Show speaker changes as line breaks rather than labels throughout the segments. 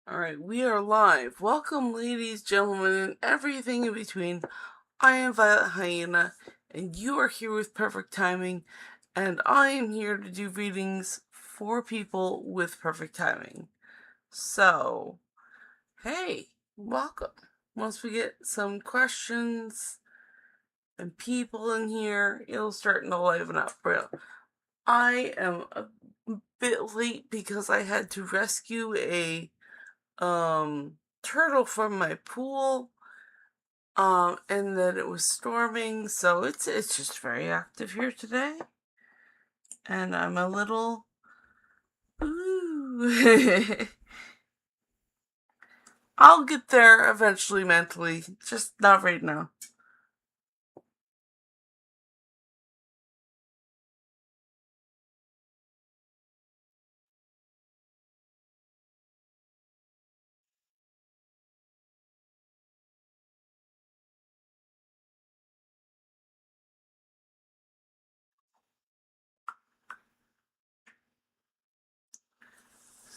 Alright, we are live. Welcome, ladies, gentlemen, and everything in between. I am Violet Hyena, and you are here with perfect timing, and I am here to do readings for people with perfect timing. So, hey, welcome. Once we get some questions and people in here, it'll start to liven up. Real. I am a bit late because I had to rescue a turtle from my pool. And then it was storming, so it's just very active here today. And I'm a little ooh. I'll get there eventually mentally, just not right now.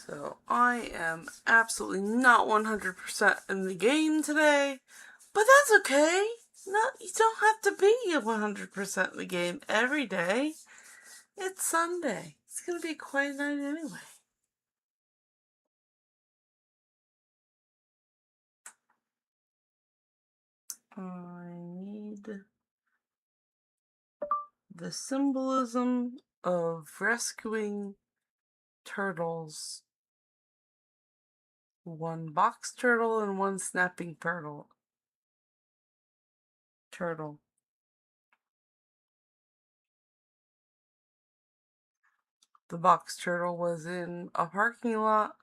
So I am absolutely not 100% in the game today, but that's okay. You don't have to be 100% in the game every day. It's Sunday. It's gonna be a quiet night anyway. I need the symbolism of rescuing turtles. One box turtle and one snapping turtle. The box turtle was in a parking lot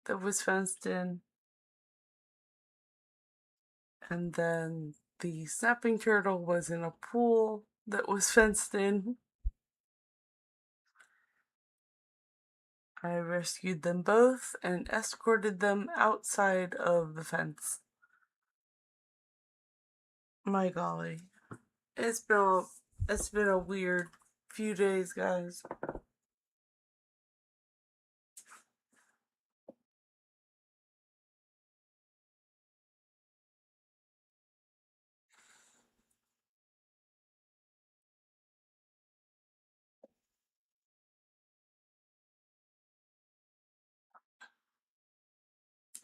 that was fenced in. And then the snapping turtle was in a pool that was fenced in. I rescued them both and escorted them outside of the fence. My golly. It's been a weird few days, guys.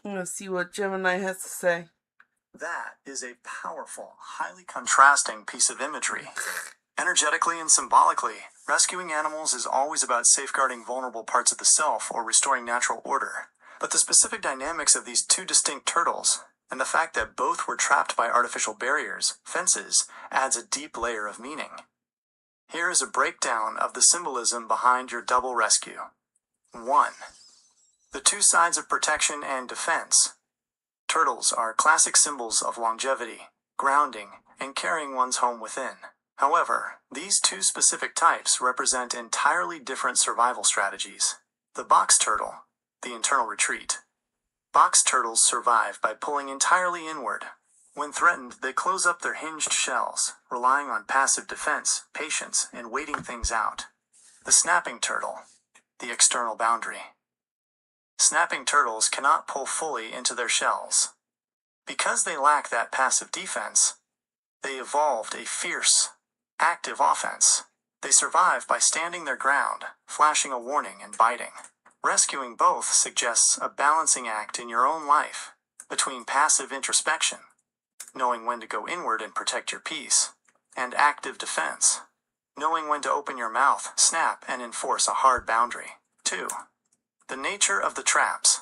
I'm gonna see what Gemini has to say.
That is a powerful, highly contrasting piece of imagery. Energetically and symbolically, rescuing animals is always about safeguarding vulnerable parts of the self or restoring natural order. But the specific dynamics of these two distinct turtles, and the fact that both were trapped by artificial barriers, fences, adds a deep layer of meaning. Here is a breakdown of the symbolism behind your double rescue. 1. The two sides of protection and defense. Turtles are classic symbols of longevity, grounding, and carrying one's home within. However, these two specific types represent entirely different survival strategies. The box turtle, the internal retreat. Box turtles survive by pulling entirely inward. When threatened, they close up their hinged shells, relying on passive defense, patience, and waiting things out. The snapping turtle, the external boundary. Snapping turtles cannot pull fully into their shells. Because they lack that passive defense, they evolved a fierce, active offense. They survive by standing their ground, flashing a warning and biting. Rescuing both suggests a balancing act in your own life between passive introspection, knowing when to go inward and protect your peace, and active defense, knowing when to open your mouth, snap, and enforce a hard boundary. 2. The nature of the traps.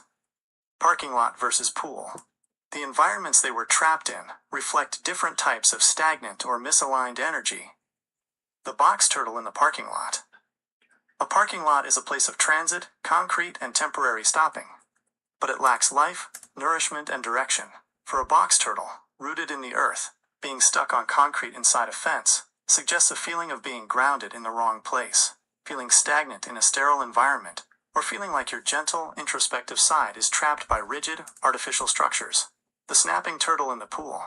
Parking lot versus pool. The environments they were trapped in reflect different types of stagnant or misaligned energy. The box turtle in the parking lot. A parking lot is a place of transit, concrete, and temporary stopping. But it lacks life, nourishment, and direction. For a box turtle, rooted in the earth, being stuck on concrete inside a fence suggests a feeling of being grounded in the wrong place, feeling stagnant in a sterile environment, or feeling like your gentle, introspective side is trapped by rigid, artificial structures. The snapping turtle in the pool.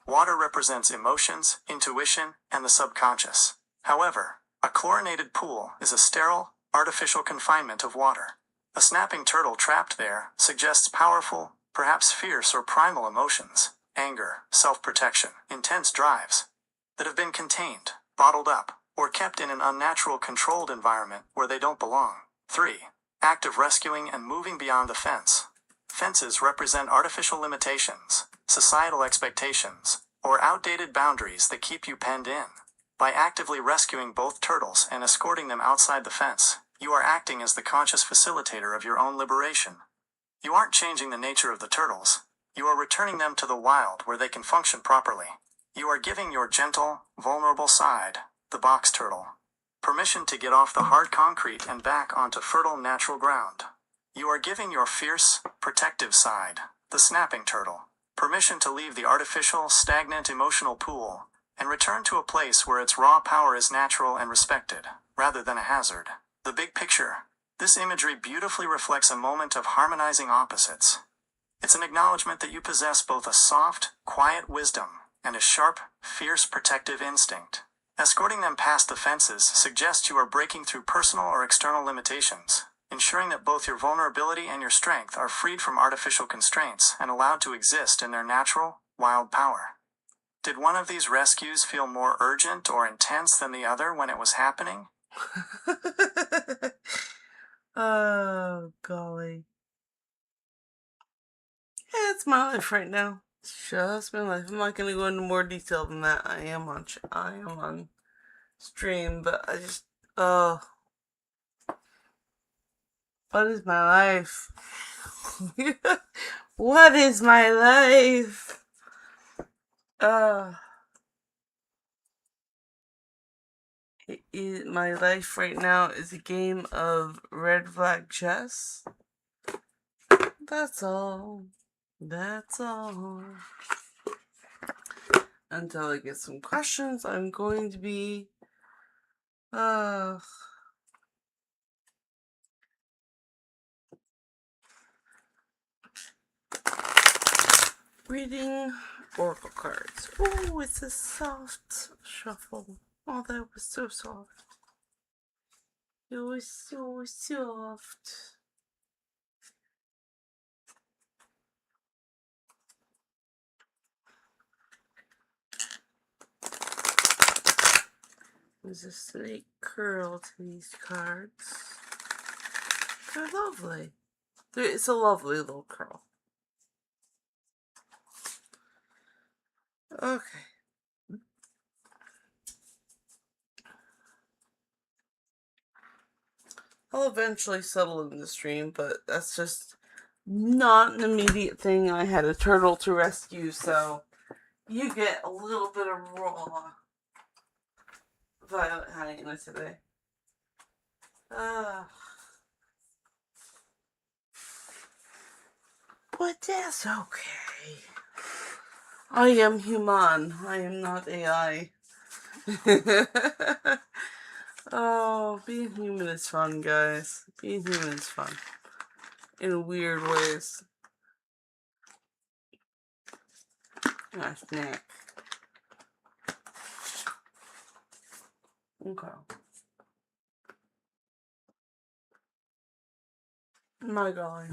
Water represents emotions, intuition, and the subconscious. However, a chlorinated pool is a sterile, artificial confinement of water. A snapping turtle trapped there suggests powerful, perhaps fierce or primal emotions, anger, self-protection, intense drives, that have been contained, bottled up, or kept in an unnatural controlled environment where they don't belong. 3. Act of rescuing and moving beyond the fence. Fences represent artificial limitations, societal expectations, or outdated boundaries that keep you penned in. By actively rescuing both turtles and escorting them outside the fence, you are acting as the conscious facilitator of your own liberation. You aren't changing the nature of the turtles. You are returning them to the wild where they can function properly. You are giving your gentle, vulnerable side, the box turtle, permission to get off the hard concrete and back onto fertile natural ground. You are giving your fierce, protective side, the snapping turtle, permission to leave the artificial, stagnant emotional pool and return to a place where its raw power is natural and respected, rather than a hazard. The big picture. This imagery beautifully reflects a moment of harmonizing opposites. It's an acknowledgement that you possess both a soft, quiet wisdom and a sharp, fierce protective instinct. Escorting them past the fences suggests you are breaking through personal or external limitations, ensuring that both your vulnerability and your strength are freed from artificial constraints and allowed to exist in their natural, wild power. Did one of these rescues feel more urgent or intense than the other when it was happening?
Oh, golly. Yeah, it's my life right now. It's just my life. I'm not gonna go into more detail than that. I am on stream, but I just, what is my life? What is my life? My life right now is a game of red flag chess. That's all. That's all. Until I get some questions, I'm going to be reading oracle cards. Oh, it's a soft shuffle. Oh, that was so soft. It was so soft. There's a snake curl to these cards. They're lovely. It's a lovely little curl. Okay. I'll eventually settle in the stream, but that's just not an immediate thing. I had a turtle to rescue, so you get a little bit of raw Violet Hyena today. But that's okay. I am human. I am not AI. Oh, being human is fun, guys. Being human is fun. In weird ways. Nice neck. Okay. My God.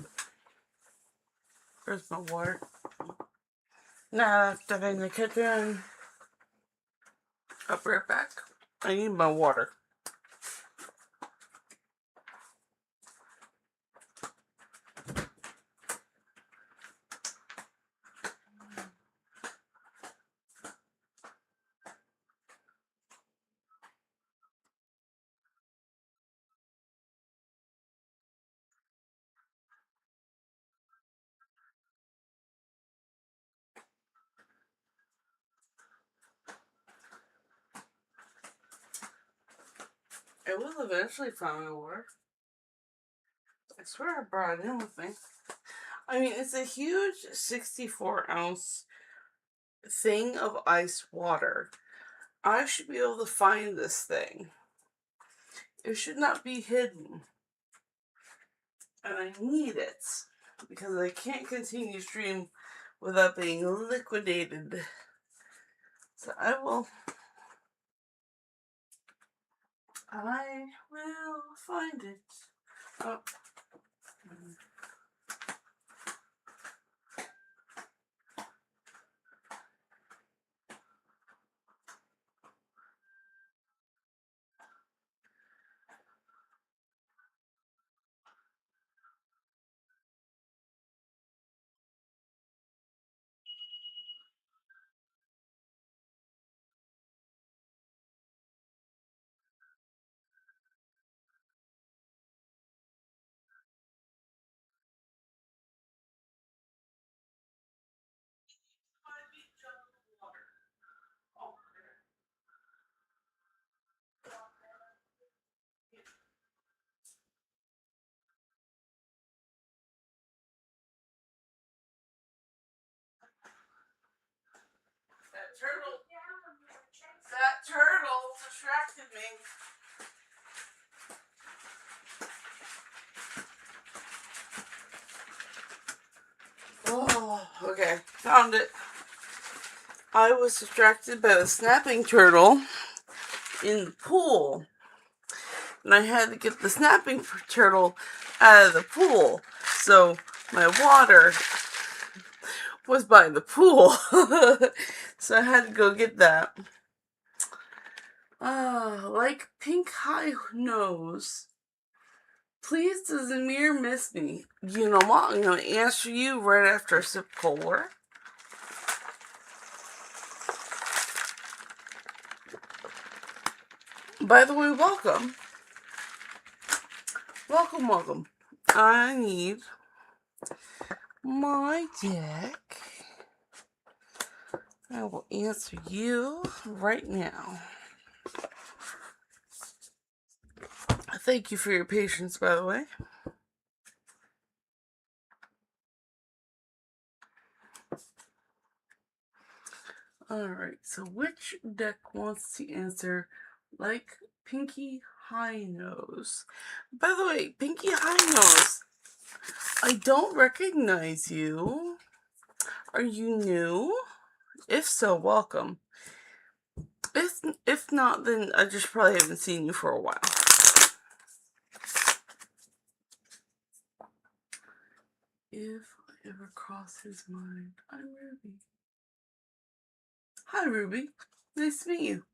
Where's my water? Nah, that's stuff in the kitchen. I'll be right back. I need my water. I will eventually find my water. I swear I brought it in with me. I mean, it's a huge 64-ounce thing of ice water. I should be able to find this thing. It should not be hidden. And I need it. Because I can't continue stream without being liquidated. So I will find it. Oh, turtle. That turtle distracted me. Oh, okay. Found it. I was distracted by the snapping turtle in the pool. And I had to get the snapping turtle out of the pool. So my water was by the pool. So I had to go get that. Like Pink High Nose. Please, does Amir miss me? You know what? I'm going to answer you right after I sip cold water. By the way, welcome. Welcome, welcome. I need my deck. I will answer you right now. Thank you for your patience, by the way. Alright, so which deck wants to answer like Pinky High Nose? By the way, Pinky High Nose, I don't recognize you. Are you new? If so, welcome. If not, then I just probably haven't seen you for a while. If I ever cross his mind, I'm Ruby. Hi, Ruby. Nice to meet you.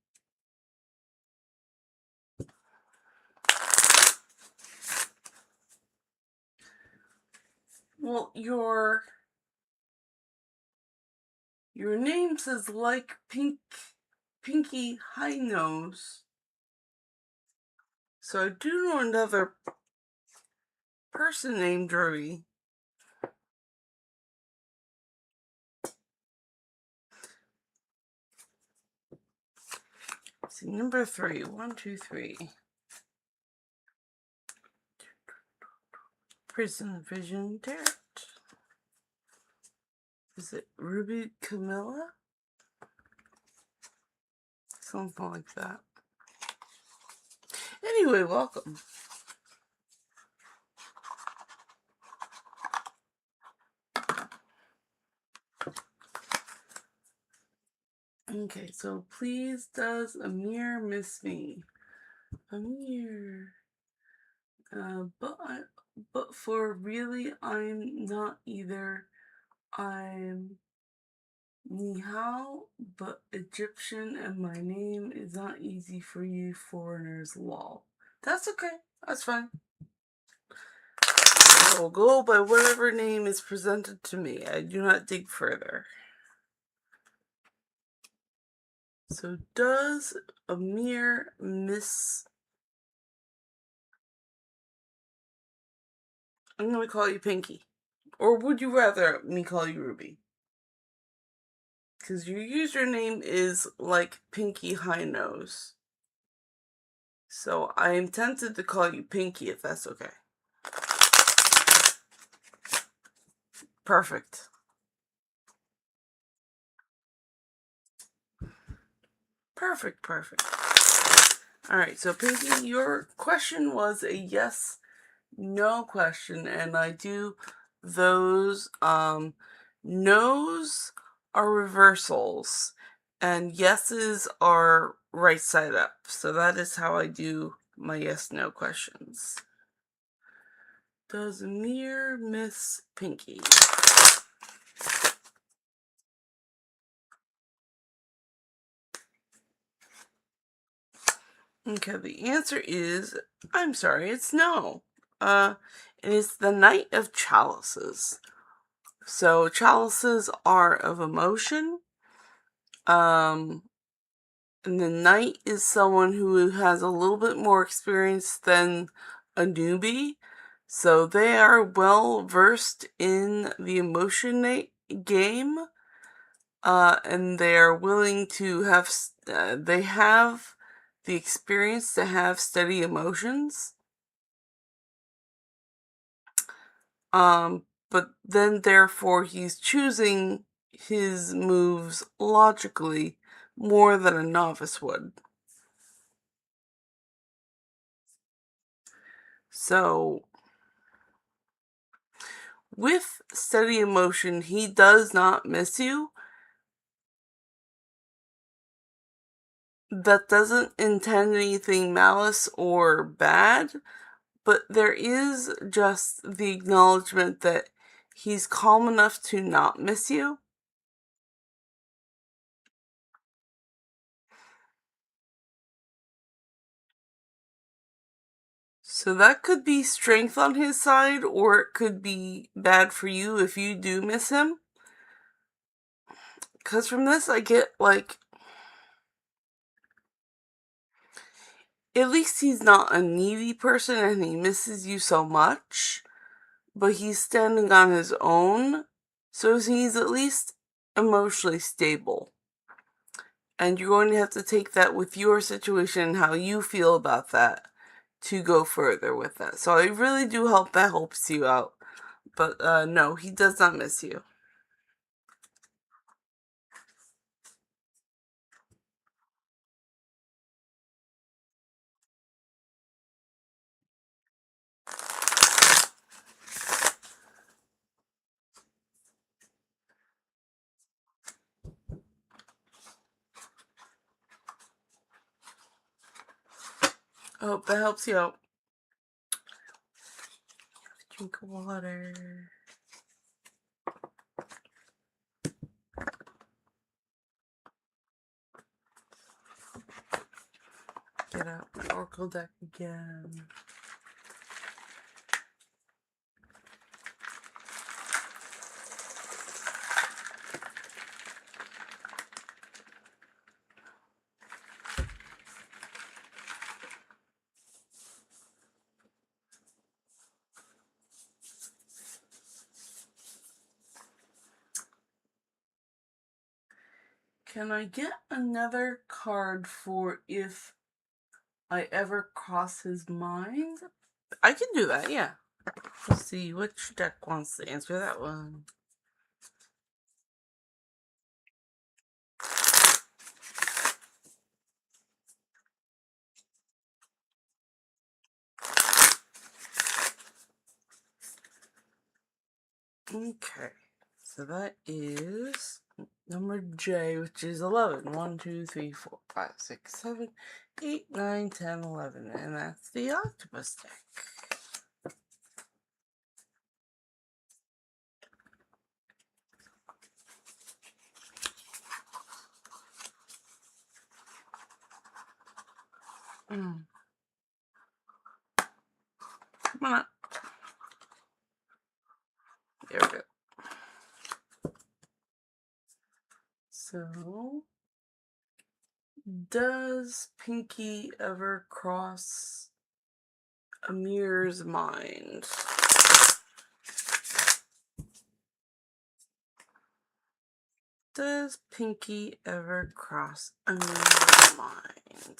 Well, your name says like Pinky High Nose. So I do know another person named Ruby. See, number 3. 1, 2, 3. Prison Vision Tarot. Is it Ruby Camilla? Something like that. Anyway, welcome. Okay, so please, does Amir miss me? Amir. But for really, I'm not either. I'm Nihao, but Egyptian, and my name is not easy for you foreigners, lol. That's okay. That's fine. I will go by whatever name is presented to me. I do not dig further. So does Amir miss... I'm going to call you Pinky. Or would you rather me call you Ruby? Because your username is like Pinky High Nose. So I am tempted to call you Pinky if that's okay. Perfect. Perfect. Alright, so Pinky, your question was a yes, no question, and I do those, no's are reversals, and yeses are right side up. So that is how I do my yes-no questions. Does Amir miss Pinky? Okay, the answer is, I'm sorry, it's no. It is the Knight of Chalices. So chalices are of emotion. And the knight is someone who has a little bit more experience than a newbie. So they are well versed in the emotion game. And they are willing to have, they have the experience to have steady emotions. But then therefore he's choosing his moves logically more than a novice would. So, with steady emotion, he does not miss you. That doesn't intend anything malice or bad, but there is just the acknowledgement that he's calm enough to not miss you. So that could be strength on his side, or it could be bad for you if you do miss him. Because from this, I get, like, at least he's not a needy person and he misses you so much, but he's standing on his own, so he's at least emotionally stable. And you're going to have to take that with your situation and how you feel about that to go further with that. So I really do hope that helps you out. But no, he does not miss you. I hope that helps you out. Drink water. Get out my Oracle deck again. Can I get another card for if I ever cross his mind? I can do that, yeah. Let's see which deck wants to answer that one. Okay, so that is number J, which is 11. 1, 2, 3, 4, 5, 6, 7, 8, 9, 10, 11. And that's the octopus deck. Come on. There we go. So, does Pinky ever cross Amir's mind? Does Pinky ever cross Amir's mind?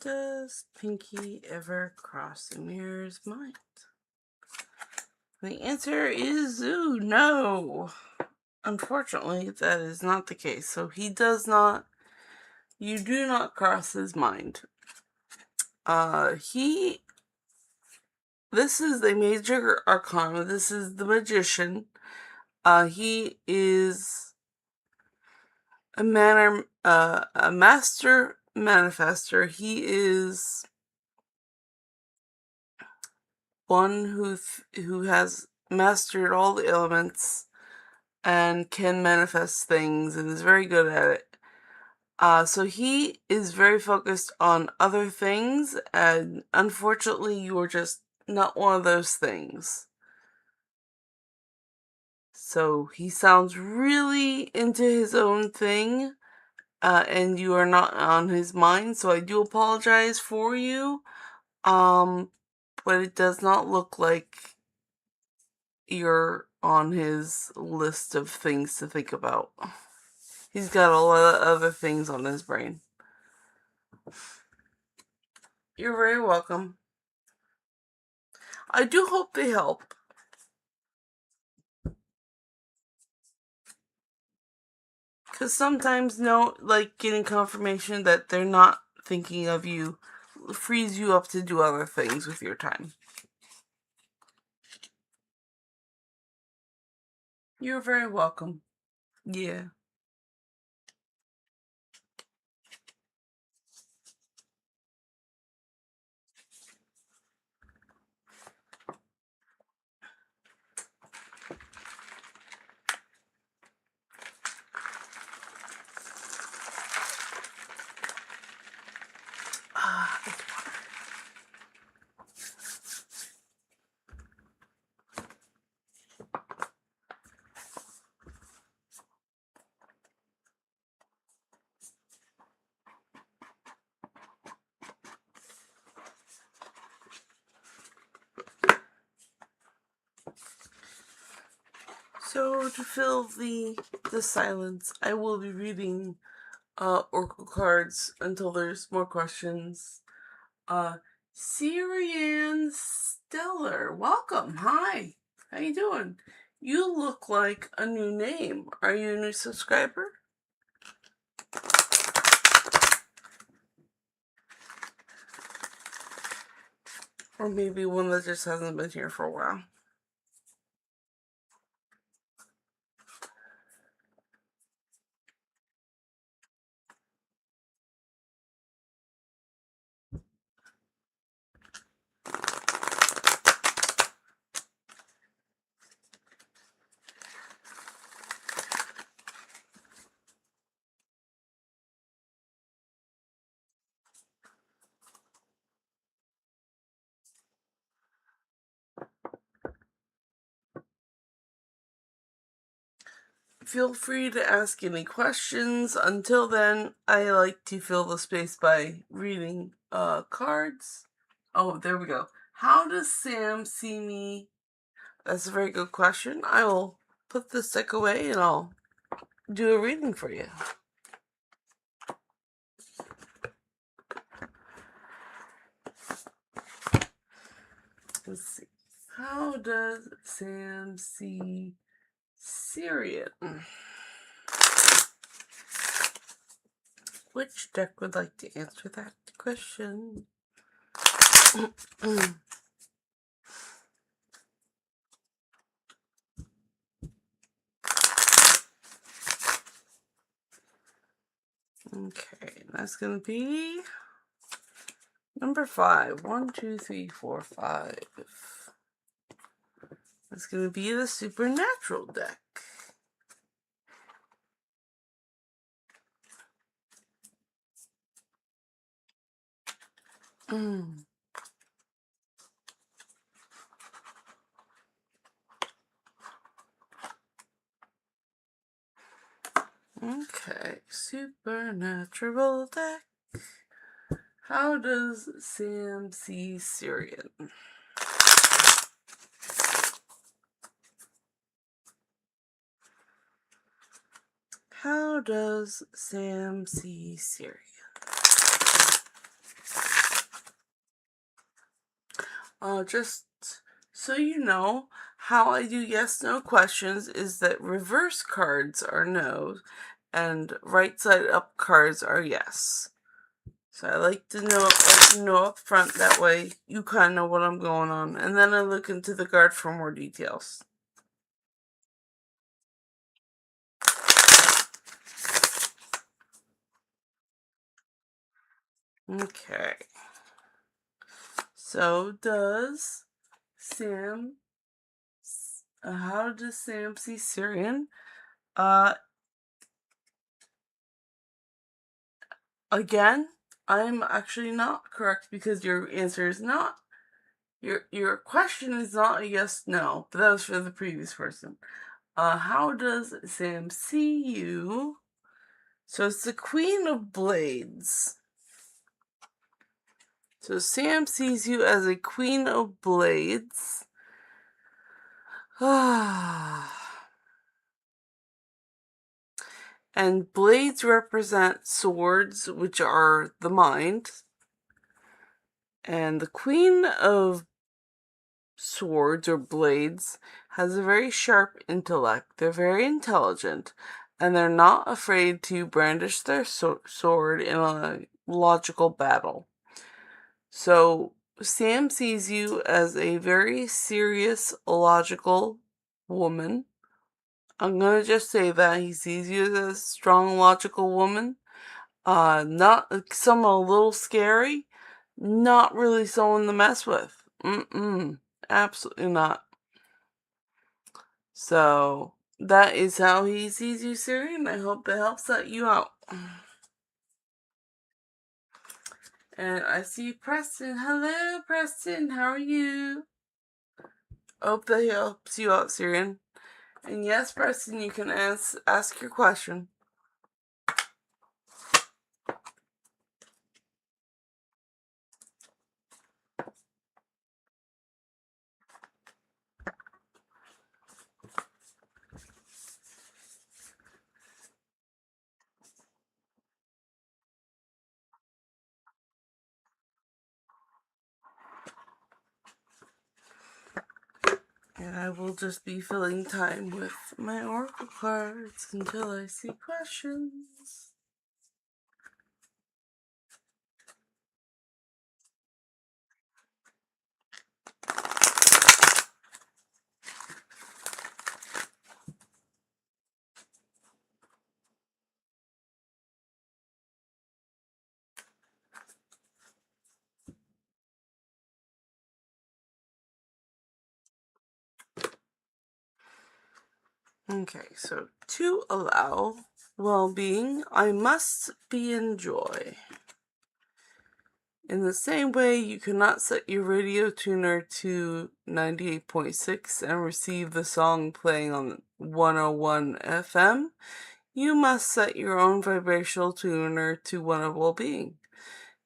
Does Pinky ever cross Amir's mind? The answer is no. Unfortunately, that is not the case. So he does not, you do not cross his mind. This is the major arcana. This is the magician. He is a master manifester. He is one who has mastered all the elements and can manifest things and is very good at it. So he is very focused on other things, and unfortunately, you're just not one of those things. So he sounds really into his own thing, and you are not on his mind. So I do apologize for you, but it does not look like you're on his list of things to think about. He's got a lot of other things on his brain. You're very welcome. I do hope they help. Because sometimes, getting confirmation that they're not thinking of you frees you up to do other things with your time. You're very welcome. Yeah. So to fill the silence, I will be reading oracle cards until there's more questions. Syrian Stellar, welcome. Hi, how you doing? You look like a new name. Are you a new subscriber? Or maybe one that just hasn't been here for a while. Feel free to ask any questions. Until then, I like to fill the space by reading cards. Oh, there we go. How does Sam see me? That's a very good question. I will put this deck away and I'll do a reading for you. Let's see. How does Sam see Syrian? Which deck would like to answer that question? Okay, that's gonna be number 5. 1, 2, 3, 4, 5. That's gonna be the Supernatural deck. Okay, Supernatural deck. How does Sam see Syrian? How does Sam see Syrian? Just so you know, how I do yes/no questions is that reverse cards are no, and right side up cards are yes. So I like to know up front, that way you kind of know what I'm going on, and then I look into the card for more details. Okay. So does Sam, how does Sam see Syrian? Again, I'm actually not correct because your answer is not, your question is not a yes/no, but that was for the previous person. How does Sam see you? So it's the Queen of Blades. So Sam sees you as a Queen of Blades. And blades represent swords, which are the mind. And the Queen of swords or blades has a very sharp intellect. They're very intelligent, and they're not afraid to brandish their sword in a logical battle. So Sam sees you as a very serious, logical woman. I'm gonna just say that he sees you as a strong, logical woman. Not someone a little scary. Not really someone to mess with. Absolutely not. So that is how he sees you, Siri, and I hope that helps set you out. And I see Preston. Hello, Preston. How are you? Hope that helps you out, Syrian. And yes, Preston, you can ask your question. And I will just be filling time with my oracle cards until I see questions. Okay, so to allow well-being, I must be in joy. In the same way, you cannot set your radio tuner to 98.6 and receive the song playing on 101 FM, you must set your own vibrational tuner to one of well-being.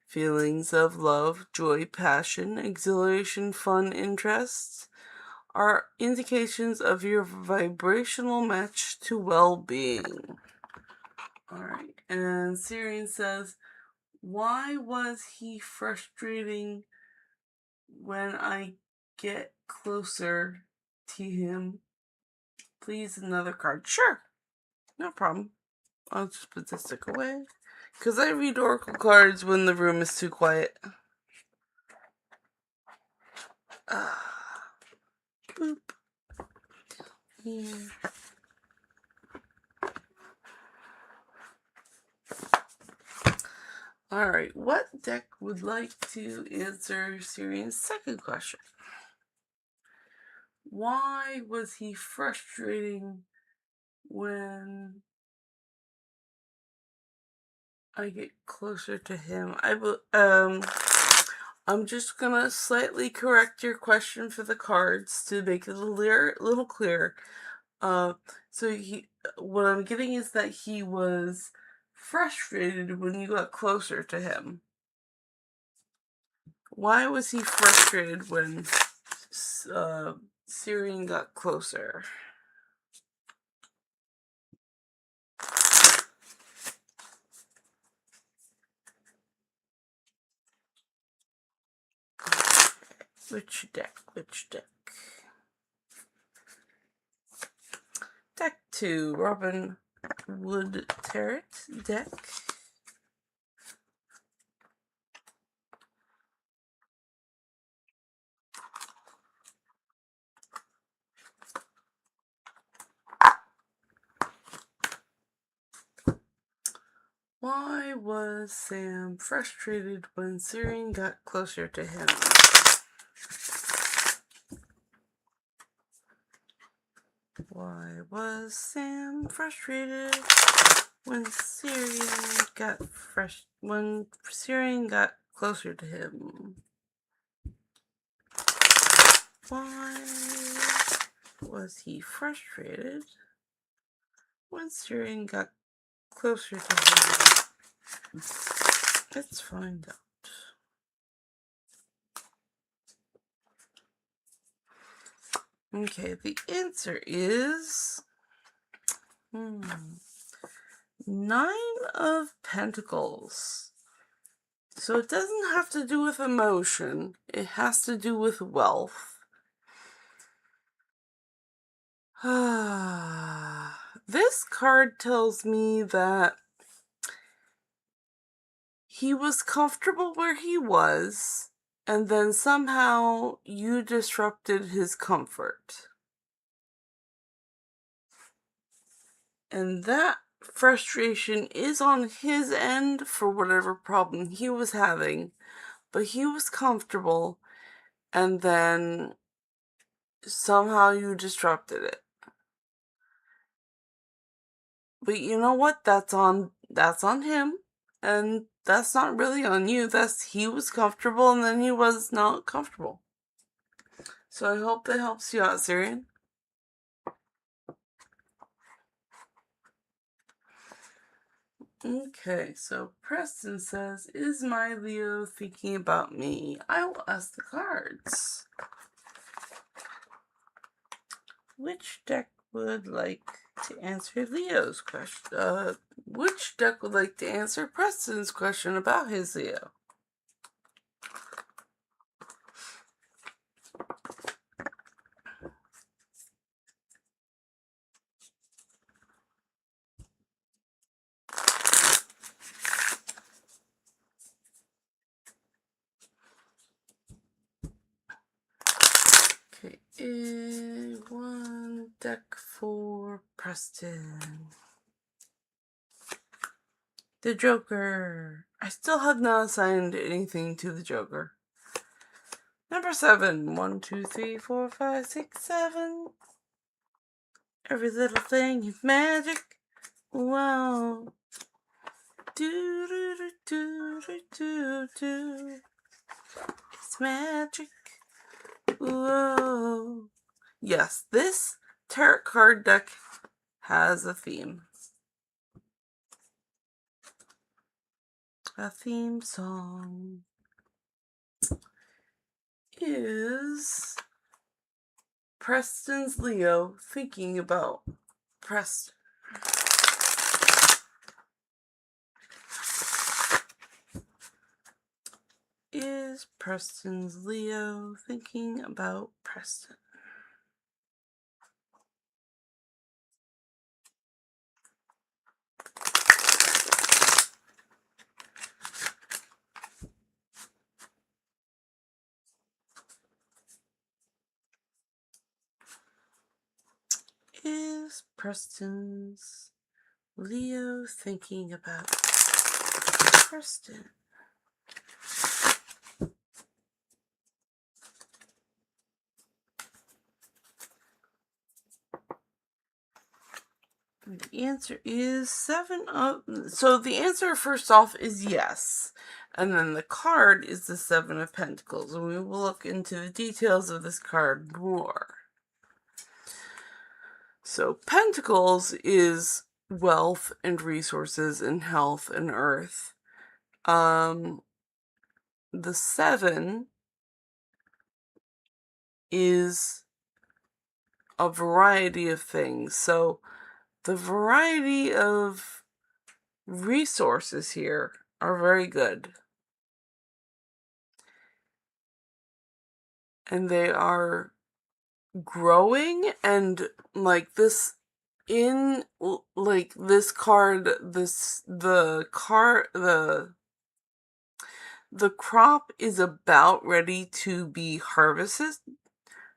Feelings of love, joy, passion, exhilaration, fun, interests are indications of your vibrational match to well-being. Alright, and Syrian says, why was he frustrating when I get closer to him? Please, another card. Sure, no problem. I'll just put this stick away. Because I read oracle cards when the room is too quiet. Boop. Here. Alright, what deck would like to answer Syrian's second question? Why was he frustrating when I get closer to him? I'm just gonna slightly correct your question for the cards to make it a little clearer. What I'm getting is that he was frustrated when you got closer to him. Why was he frustrated when Syrian got closer? Which deck? Deck 2, Robin Wood Tarot deck. Why was Sam frustrated when Syrian got closer to him? Why was Sam frustrated when Syrian got closer to him? Why was he frustrated when Syrian got closer to him? Let's find out. Okay, the answer is 9 of Pentacles. So it doesn't have to do with emotion. It has to do with wealth. This card tells me that he was comfortable where he was, and then somehow you disrupted his comfort. And that frustration is on his end for whatever problem he was having, but he was comfortable, and then somehow you disrupted it. But you know what? That's on him, and that's not really on you. He was comfortable and then he was not comfortable. So I hope that helps you out, Syrian. Okay, so Preston says, is my Leo thinking about me? I will ask the cards. Which deck would like to answer Leo's question? Which deck would like to answer Preston's question about his Leo? Okay, one deck for Preston. The Joker. I still have not assigned anything to the Joker. Number 7. 1, 2, 3, 4, 5, 6, 7. Every little thing is magic. Wow. Do do do do do do do. It's magic. Whoa. Yes, this tarot card deck has a theme. A theme song is Preston's Leo thinking about Preston. Is Preston's Leo thinking about Preston? Is Preston's Leo thinking about Preston? The answer is 7 of... So the answer first off is yes. And then the card is the 7 of Pentacles. And we will look into the details of this card more. So Pentacles is wealth and resources and health and earth. The 7 is a variety of things. So the variety of resources here are very good. And they are growing, and like this in like this card, the crop is about ready to be harvested.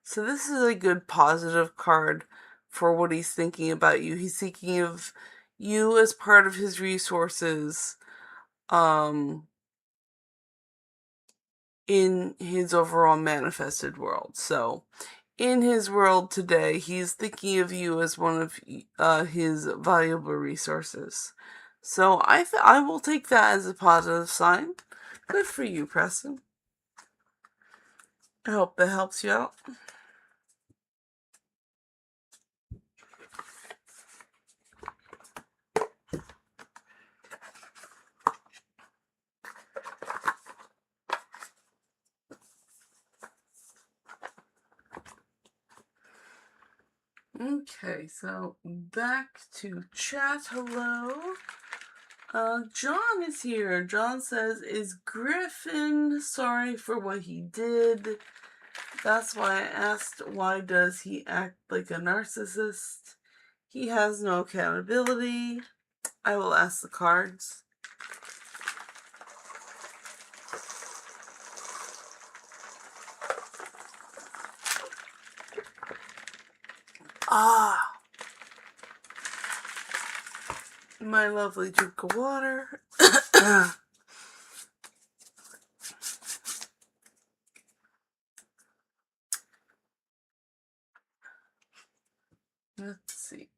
So this is a good positive card for what he's thinking about you. He's thinking of you as part of his resources in his overall manifested world. So in his world today, he's thinking of you as one of his valuable resources. So I will take that as a positive sign. Good for you, Preston. I hope that helps you out. Okay, so back to chat. Hello. John is here. John says, is Griffin sorry for what he did? That's why I asked, why does he act like a narcissist? He has no accountability. I will ask the cards. Ah, my lovely drink of water. Let's see.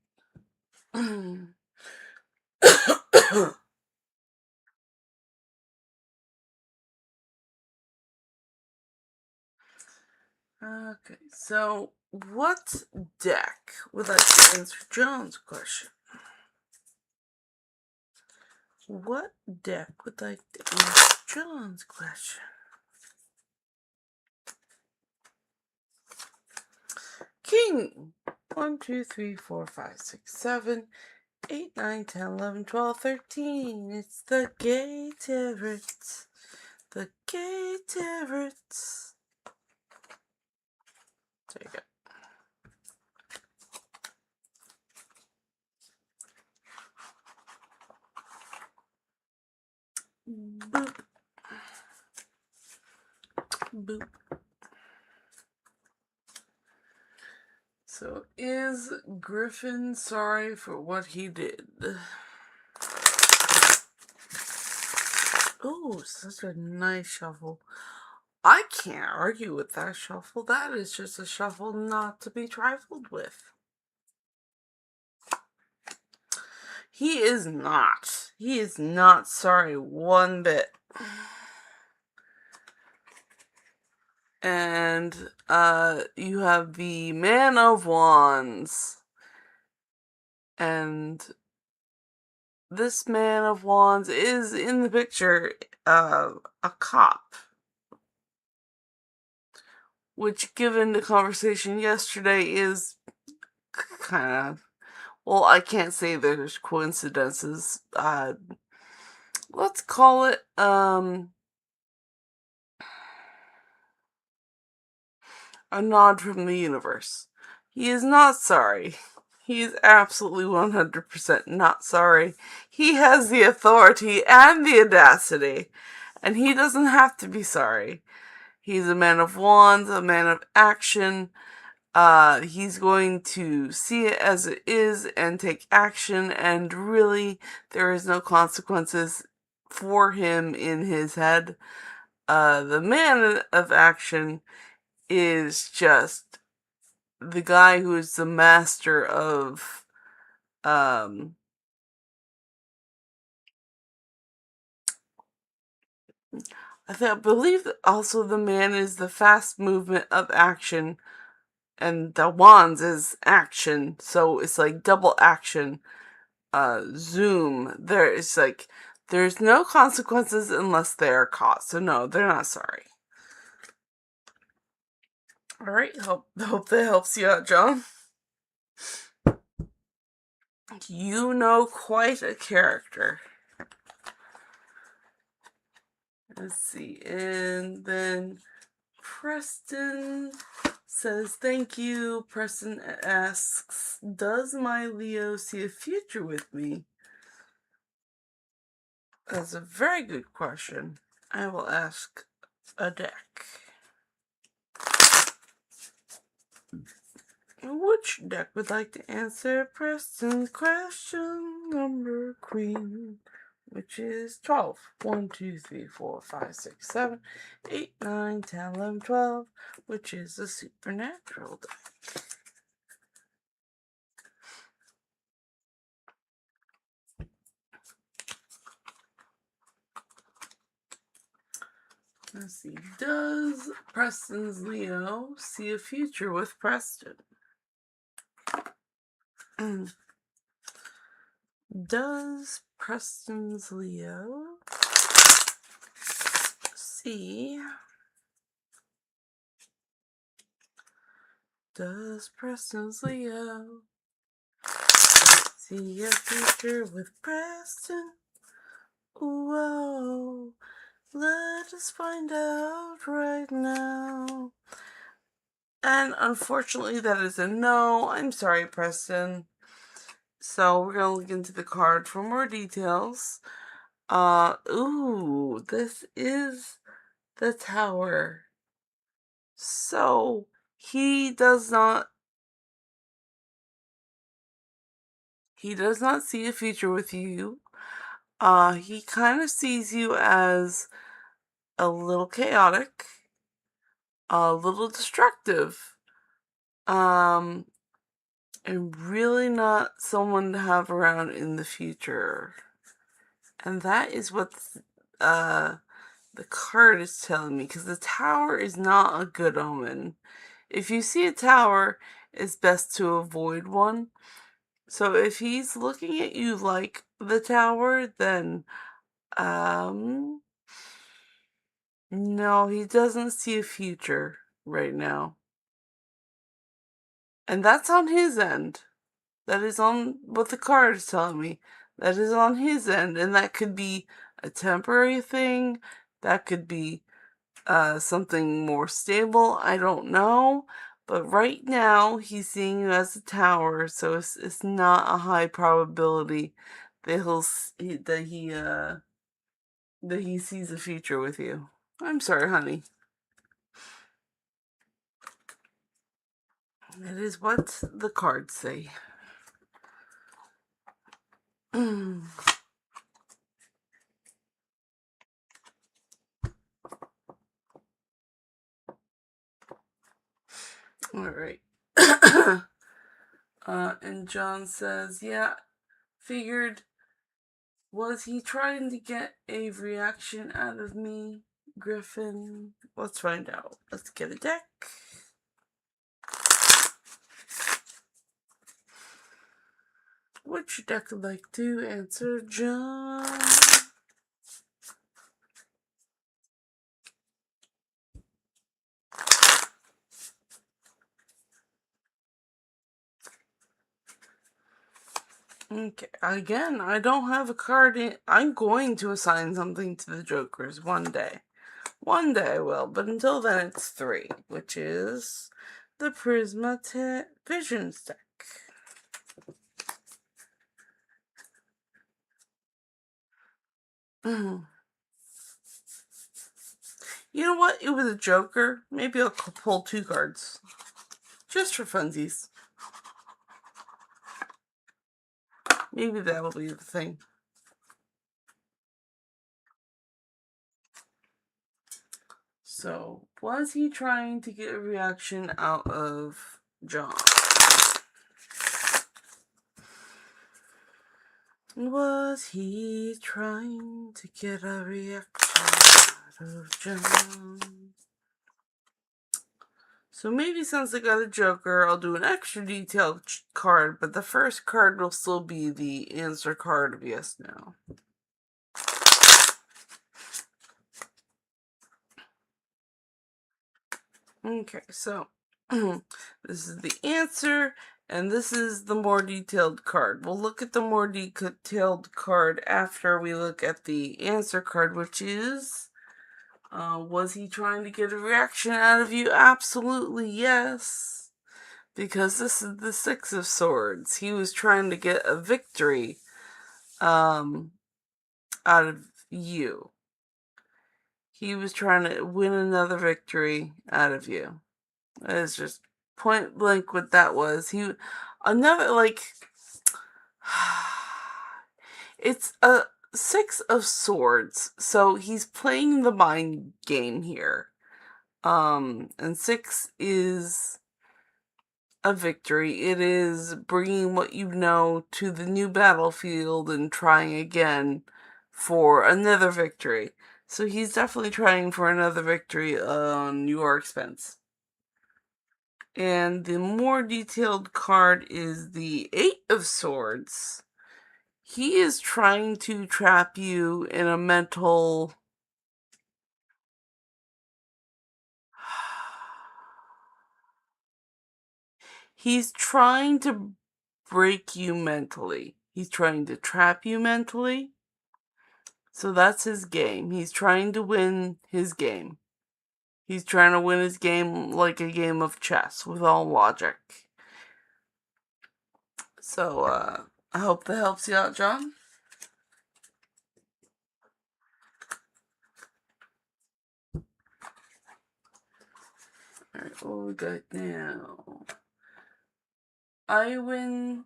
Okay, so what deck would like to answer John's question? What deck would like to answer John's question? King! 1, 2, 3, 4, 5, 6, 7, 8, 9, 10, 11, 12, 13. It's the Gay Tarot. The Gay Tarot. There you go. Boop. Boop. So, is Griffin sorry for what he did? Oh, such a nice shuffle. I can't argue with that shuffle. That is just a shuffle not to be trifled with. He is not. He is not sorry one bit. And you have the Man of Wands. And this Man of Wands is in the picture a cop. Which, given the conversation yesterday, is kind of... Well, I can't say there's coincidences. Let's call it, a nod from the universe. He is not sorry. He is absolutely 100% not sorry. He has the authority and the audacity, and he doesn't have to be sorry. He's a man of wands, a man of action. He's going to see it as it is and take action, and really, there is no consequences for him in his head. The man of action is just the guy who is the master of, I believe that also the man is the fast movement of action, and the wands is action, so it's like double action. Zoom. There's no consequences unless they are caught. So no, they're not sorry. Alright, hope that helps you out, John. You know quite a character. Let's see, and then Preston says, thank you. Preston asks, does my Leo see a future with me? That's a very good question. I will ask a deck. Which deck would like to answer Preston's question number queen? Which is 12. 1, 2, 3, 4, 5, 6, 7, 8, 9, 10, 11, 12, which is a supernatural deck. Let's see. Does Preston's Leo see a future with Preston? Does Preston's Leo see... Does Preston's Leo see a future with Preston? Whoa, let us find out right now. And unfortunately, that is a no. I'm sorry, Preston. So we're gonna look into the card for more details. Ooh, this is the Tower. So he does not see a future with you. He kind of sees you as a little chaotic, a little destructive, and really not someone to have around in the future. And that is what the card is telling me, because the Tower is not a good omen. If you see a tower, it's best to avoid one. So if he's looking at you like the Tower, then no, he doesn't see a future right now. And that's on his end. That is on what the card is telling me. That is on his end. And that could be a temporary thing. That could be something more stable. I don't know. But right now, he's seeing you as a Tower. So it's not a high probability that that he sees a future with you. I'm sorry, honey. It is what the cards say. All right. And John says, yeah, figured, was he trying to get a reaction out of me, Griffin? Let's find out. Let's get a deck. Which deck would like to answer John? Okay, again, I don't have a card in. I'm going to assign something to the Jokers one day. One day I will, but until then it's 3, which is the Prismatic Visions deck. You know what? It was a Joker. Maybe I'll pull 2 cards. Just for funsies. Maybe that'll be the thing. So, was he trying to get a reaction out of John? Was he trying to get a reaction out of John? So maybe since I got a Joker, I'll do an extra detailed card, but the first card will still be the answer card of yes, no. Okay, so this is the answer, and this is the more detailed card. We'll look at the more detailed card after we look at the answer card, which is, was he trying to get a reaction out of you? Absolutely yes. Because this is the 6 of Swords. He was trying to get a victory out of you. He was trying to win another victory out of you. It's just point blank what that was. It's a 6 of Swords, so he's playing the mind game here. And 6 is a victory. It is bringing what you know to the new battlefield and trying again for another victory. So he's definitely trying for another victory on your expense. And the more detailed card is the 8 of Swords. He is trying to trap you in a mental... He's trying to break you mentally. He's trying to trap you mentally. So that's his game. He's trying to win his game. He's trying to win his game like a game of chess with all logic. So, I hope that helps you out, John. Alright, what we got now? Iwin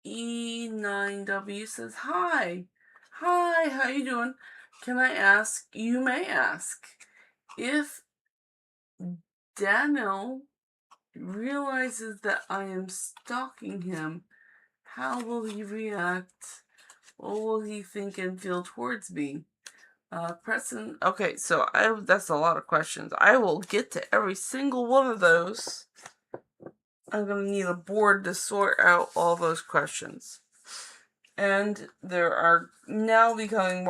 E9W says, Hi, how you doing? Can I ask, you may ask, if Daniel realizes that I am stalking him, how will he react? What will he think and feel towards me? Preston, okay, so that's a lot of questions. I will get to every single one of those. I'm going to need a board to sort out all those questions. And there are now becoming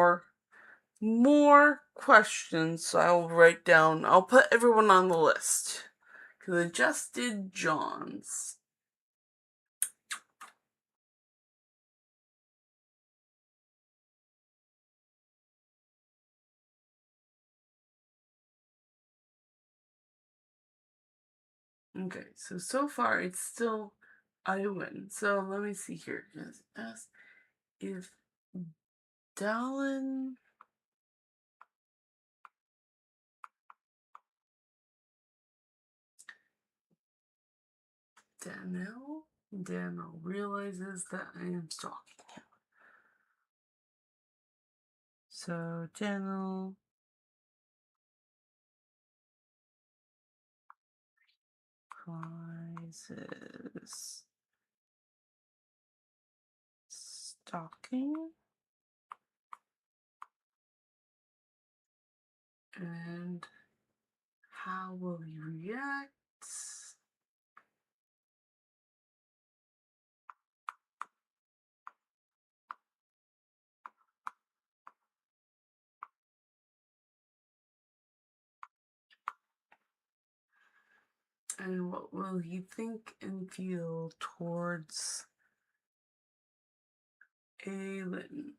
more questions, so I will write down, I'll put everyone on the list. Because I just did John's. Okay, so far it's still I win. So let me see here. Just ask if Daniel realizes that I am stalking him. So Daniel realizes stalking, and how will he react? And what will he think and feel towards Aelin?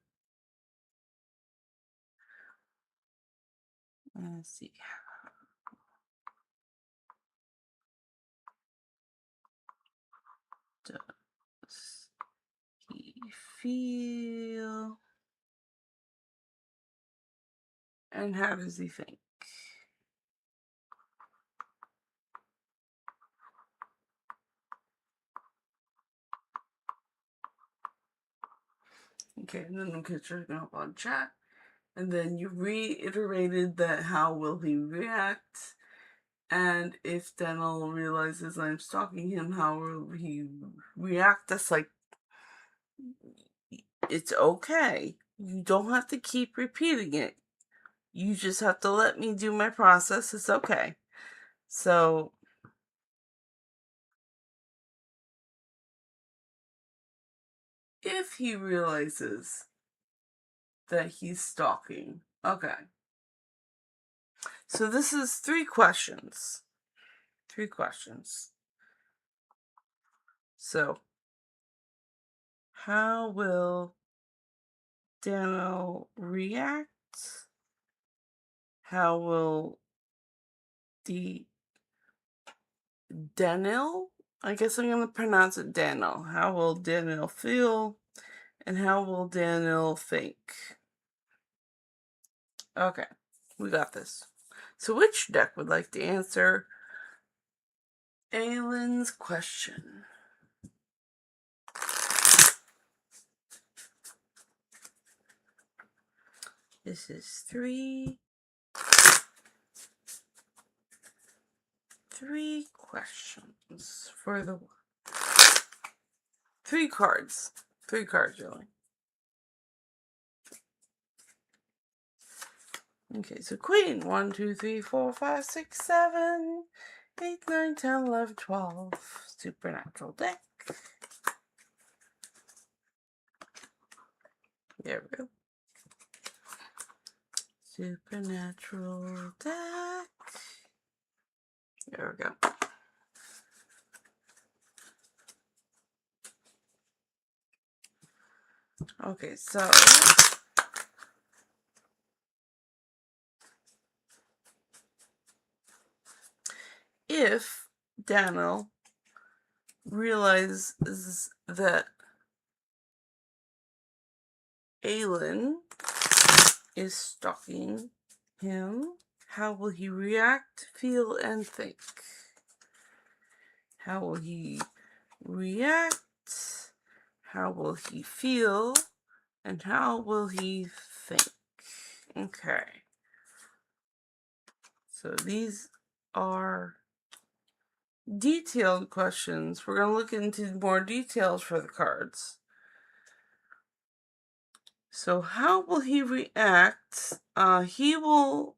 Let's see. Does he feel? And how does he think? Okay, and then I'm checking up on chat. And then you reiterated that how will he react? And if Daniel realizes I'm stalking him, how will he react? That's like, it's okay. You don't have to keep repeating it. You just have to let me do my process. It's okay. So, if he realizes that he's stalking, okay. So this is 3 questions. 3 questions. So, how will Daniel react? How will Daniel? I guess I'm going to pronounce it Daniel. How will Daniel feel? And how will Daniel think? Okay, we got this. So which deck would like to answer Aelin's question? This is three questions for the 3 cards. 3 cards, really. Okay, so Queen. 1, 2, 3, 4, 5, 6, 7, 8, 9, 10, 11, 12. Supernatural deck. There we go. Supernatural deck. There we go. Okay, so if Daniel realizes that Aelin is stalking him, how will he react, feel, and think? How will he react? How will he feel? And how will he think? Okay. So these are detailed questions. We're going to look into more details for the cards. So how will he react? He will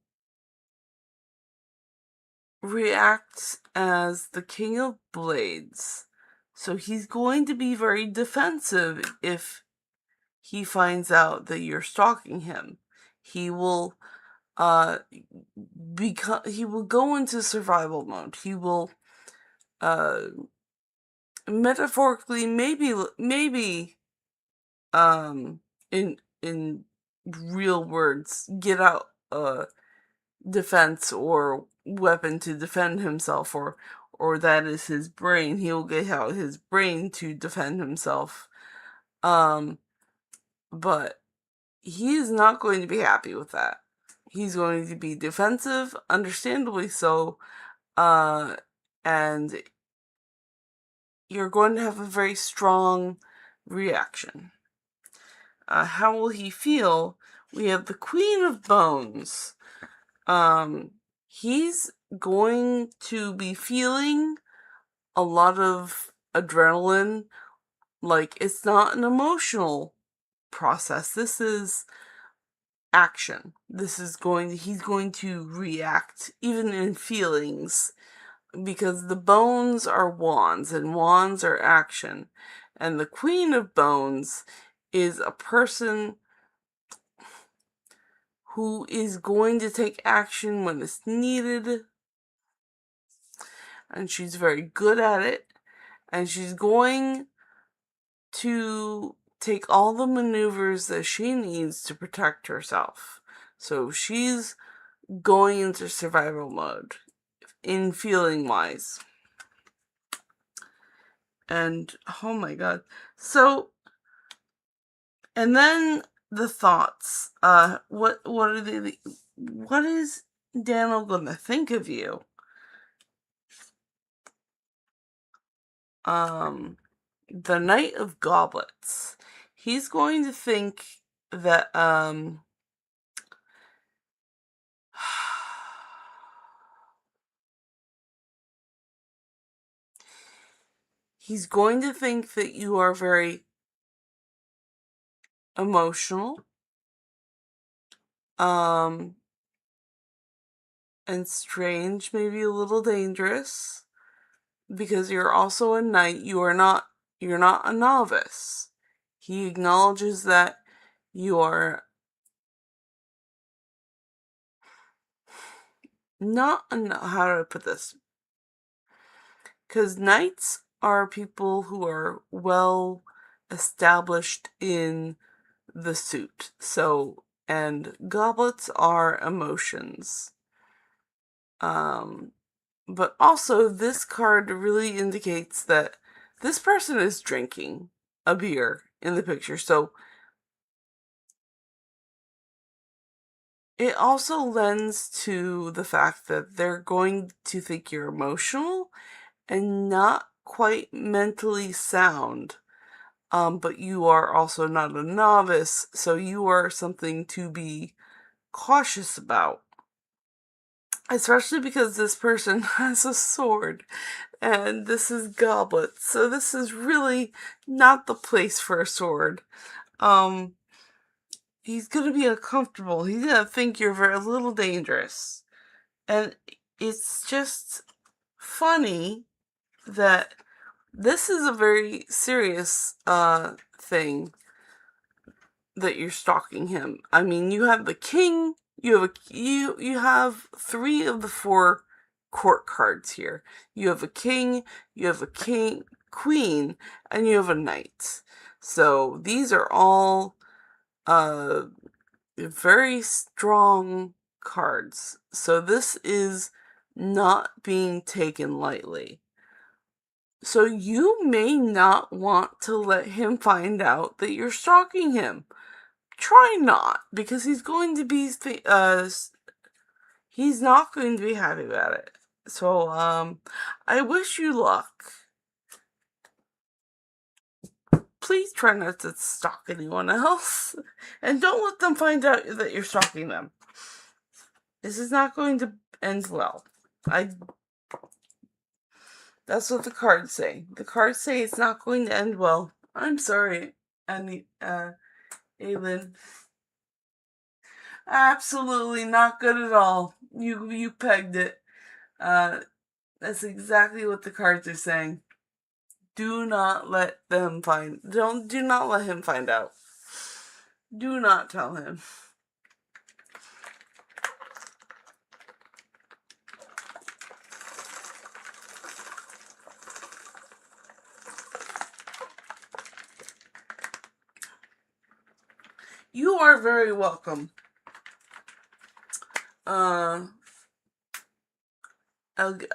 react as the King of Blades. So he's going to be very defensive if he finds out that you're stalking him. He will he will go into survival mode. He will metaphorically maybe in real words get out defense or weapon to defend himself, or that is his brain. He will get out his brain to defend himself. But he is not going to be happy with that. He's going to be defensive, understandably so, and you're going to have a very strong reaction. How will he feel? We have the Queen of Bones. He's going to be feeling a lot of adrenaline. Like, it's not an emotional process. This is action. He's going to react, even in feelings, because the bones are wands, and wands are action. And the Queen of Bones is a person who is going to take action when it's needed, and she's very good at it, and she's going to take all the maneuvers that she needs to protect herself. So she's going into survival mode in feeling wise. And oh my god. So, and then the thoughts. What is Daniel gonna think of you? The Knight of Goblets. He's going to think that he's going to think that you are very emotional, and strange, maybe a little dangerous, because you're also a knight. You're not a novice. He acknowledges that you are not how do I put this? Because knights are people who are well established in the suit. So, and goblets are emotions. But also this card really indicates that this person is drinking a beer in the picture. So it also lends to the fact that they're going to think you're emotional and not quite mentally sound. But you are also not a novice, so you are something to be cautious about. Especially because this person has a sword, and this is goblets, so this is really not the place for a sword. He's gonna be uncomfortable. He's gonna think you're a little dangerous. And it's just funny that this is a very serious thing that you're stalking him. I mean, you have the king, you have 3 of the 4 court cards here. You have a king, queen, and you have a knight. So these are all very strong cards. So this is not being taken lightly. So you may not want to let him find out that you're stalking him. Try not, because he's going to be he's not going to be happy about it. So I wish you luck. Please try not to stalk anyone else, and don't let them find out that you're stalking them. This is not going to end well. That's what the cards say. The cards say it's not going to end well. I'm sorry, Aylin. Absolutely not good at all. You pegged it. That's exactly what the cards are saying. Do not let them do not let him find out. Do not tell him. You are very welcome. I'll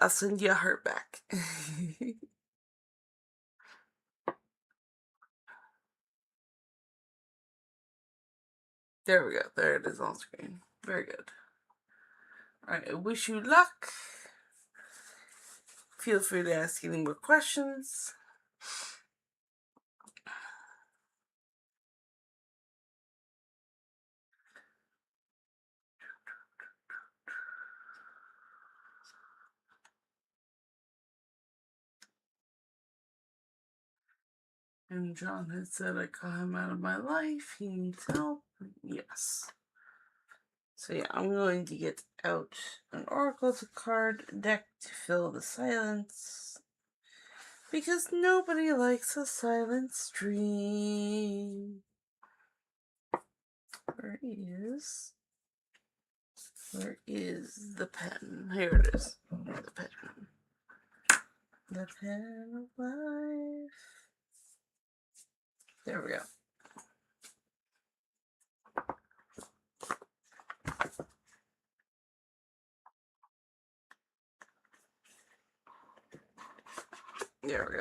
send you a heart back. There we go. There it is on screen. Very good. Alright, I wish you luck. Feel free to ask any more questions. And John had said I cut him out of my life. He needs help. Yes. So yeah, I'm going to get out an Oracle card deck to fill the silence. Because nobody likes a silent stream. Where is the pen? Here it is. The pen. The pen of life. There we go. There we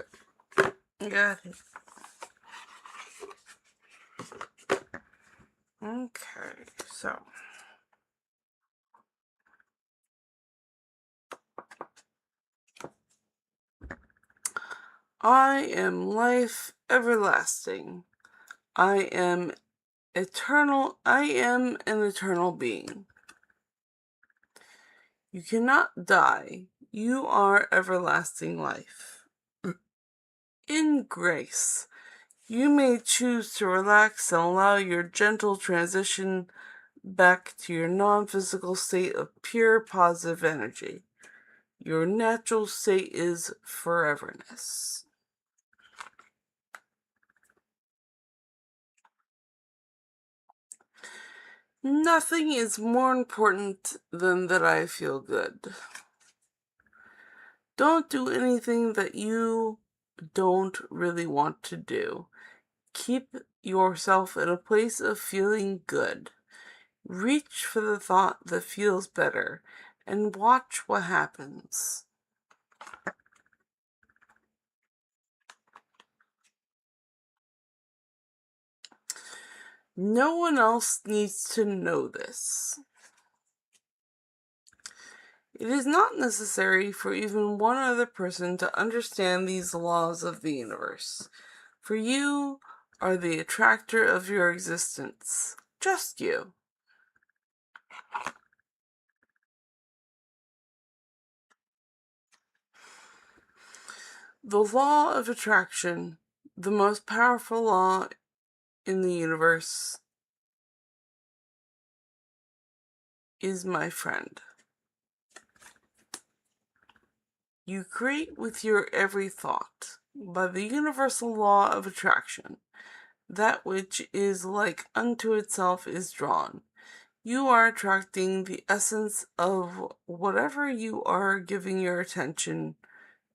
go. Got it. Okay, so. I am life everlasting. I am eternal. I am an eternal being. You cannot die. You are everlasting life. In grace, you may choose to relax and allow your gentle transition back to your non-physical state of pure positive energy. Your natural state is foreverness. Nothing is more important than that I feel good. Don't do anything that you don't really want to do. Keep yourself in a place of feeling good. Reach for the thought that feels better and watch what happens. No one else needs to know this. It is not necessary for even one other person to understand these laws of the universe. For you are the attractor of your existence. Just you. The law of attraction, the most powerful law in the universe, is my friend. You create with your every thought. By the universal law of attraction, that which is like unto itself is drawn. You are attracting the essence of whatever you are giving your attention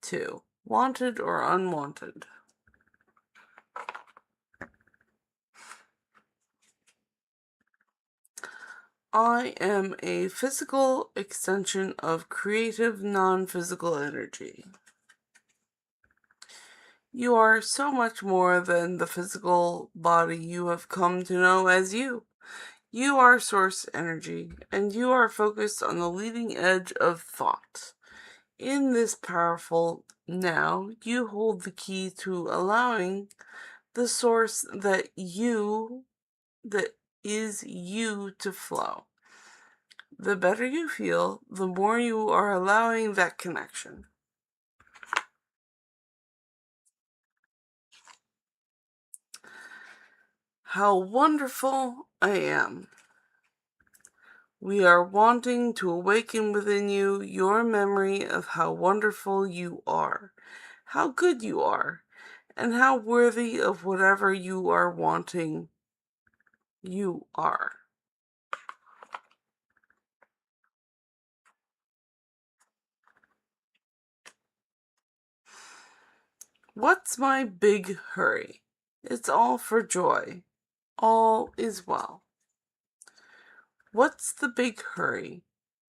to, wanted or unwanted. I am a physical extension of creative non-physical energy. You are so much more than the physical body you have come to know as you. You are source energy, and you are focused on the leading edge of thought. In this powerful now, you hold the key to allowing the source that is you to flow. The better you feel, the more you are allowing that connection. How wonderful I am. We are wanting to awaken within you your memory of how wonderful you are, how good you are, and how worthy of whatever you are wanting you are. What's my big hurry? It's all for joy. All is well. What's the big hurry?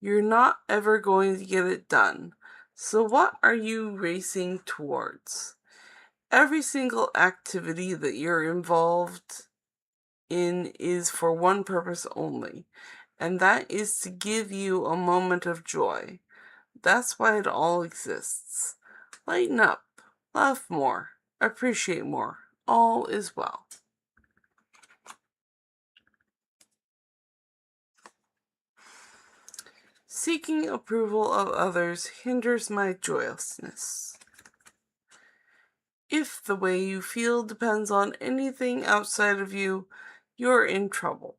You're not ever going to get it done. So what are you racing towards? Every single activity that you're involved in is for one purpose only, and that is to give you a moment of joy. That's why it all exists. Lighten up, laugh more, appreciate more. All is well. Seeking approval of others hinders my joyousness. If the way you feel depends on anything outside of you, you're in trouble.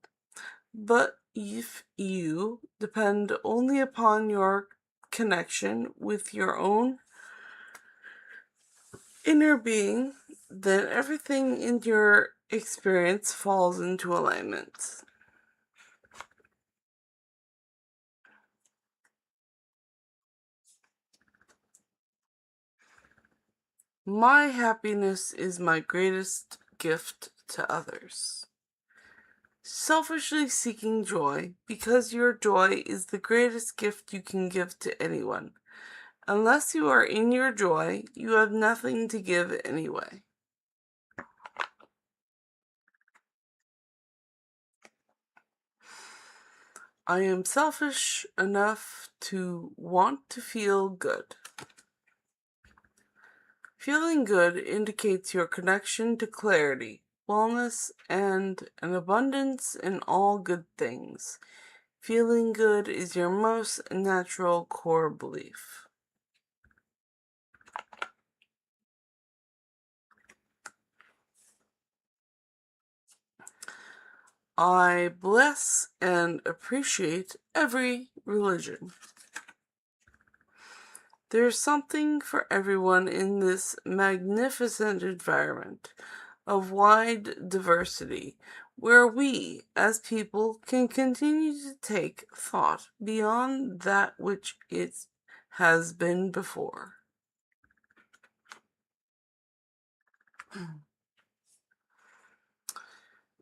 But if you depend only upon your connection with your own inner being, then everything in your experience falls into alignment. My happiness is my greatest gift to others. Selfishly seeking joy, because your joy is the greatest gift you can give to anyone. Unless you are in your joy, you have nothing to give anyway. I am selfish enough to want to feel good. Feeling good indicates your connection to clarity, wellness, and an abundance in all good things. Feeling good is your most natural core belief. I bless and appreciate every religion. There's something for everyone in this magnificent environment of wide diversity, where we, as people, can continue to take thought beyond that which it has been before.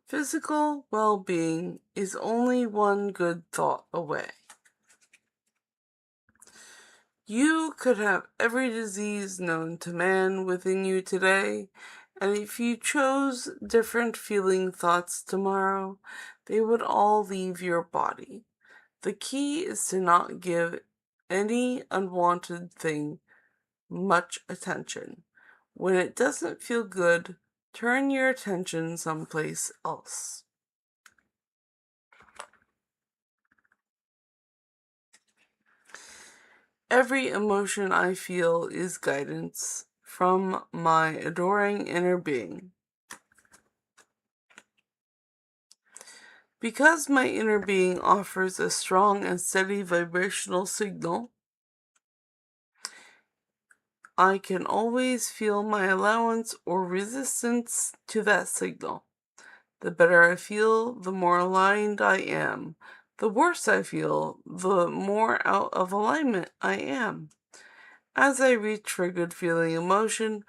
Physical well-being is only one good thought away. You could have every disease known to man within you today, and if you chose different feeling thoughts tomorrow, they would all leave your body. The key is to not give any unwanted thing much attention. When it doesn't feel good, turn your attention someplace else. Every emotion I feel is guidance from my adoring inner being. Because my inner being offers a strong and steady vibrational signal, I can always feel my allowance or resistance to that signal. The better I feel, the more aligned I am. The worse I feel, the more out of alignment I am. As I reach for good feeling emotion,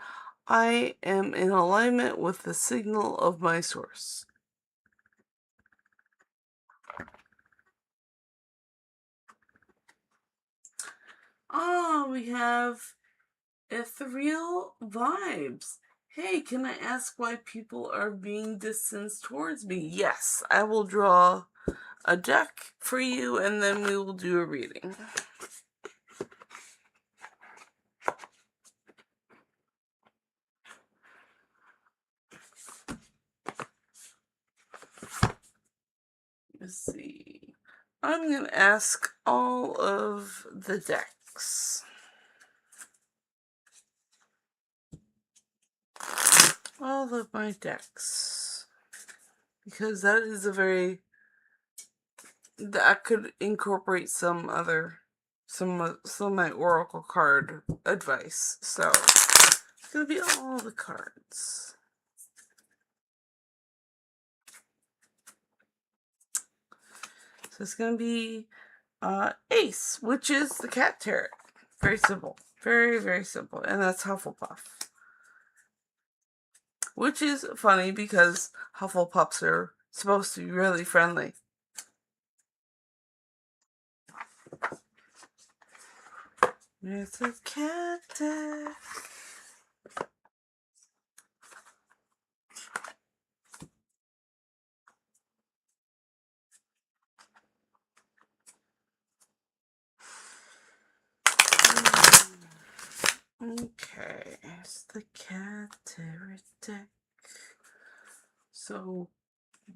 I am in alignment with the signal of my source. We have ethereal vibes. Hey, can I ask why people are being distanced towards me? Yes, I will draw a deck for you and then we will do a reading. Let's see. I'm going to ask all of the decks. All of my decks. Because that is a very... that could incorporate some of my oracle card advice. So, it's going to be all the cards. So it's going to be Ace, which is the cat tarot. Very simple. Very, very simple. And that's Hufflepuff. Which is funny because Hufflepuffs are supposed to be really friendly. It's a cat deck. Okay, it's the cat tarot deck. So,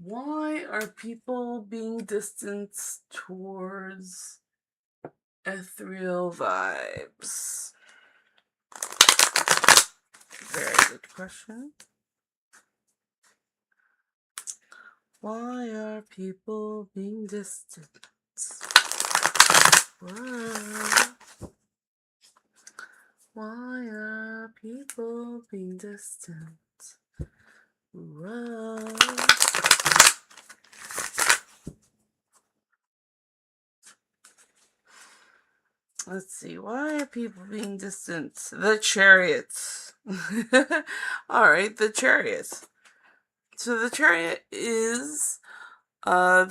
why are people being distanced towards ethereal vibes? Very good question. Why are people being distanced? Why are people being distant? Let's see. Why are people being distant? The Chariots. Alright, the Chariots. So the Chariot is a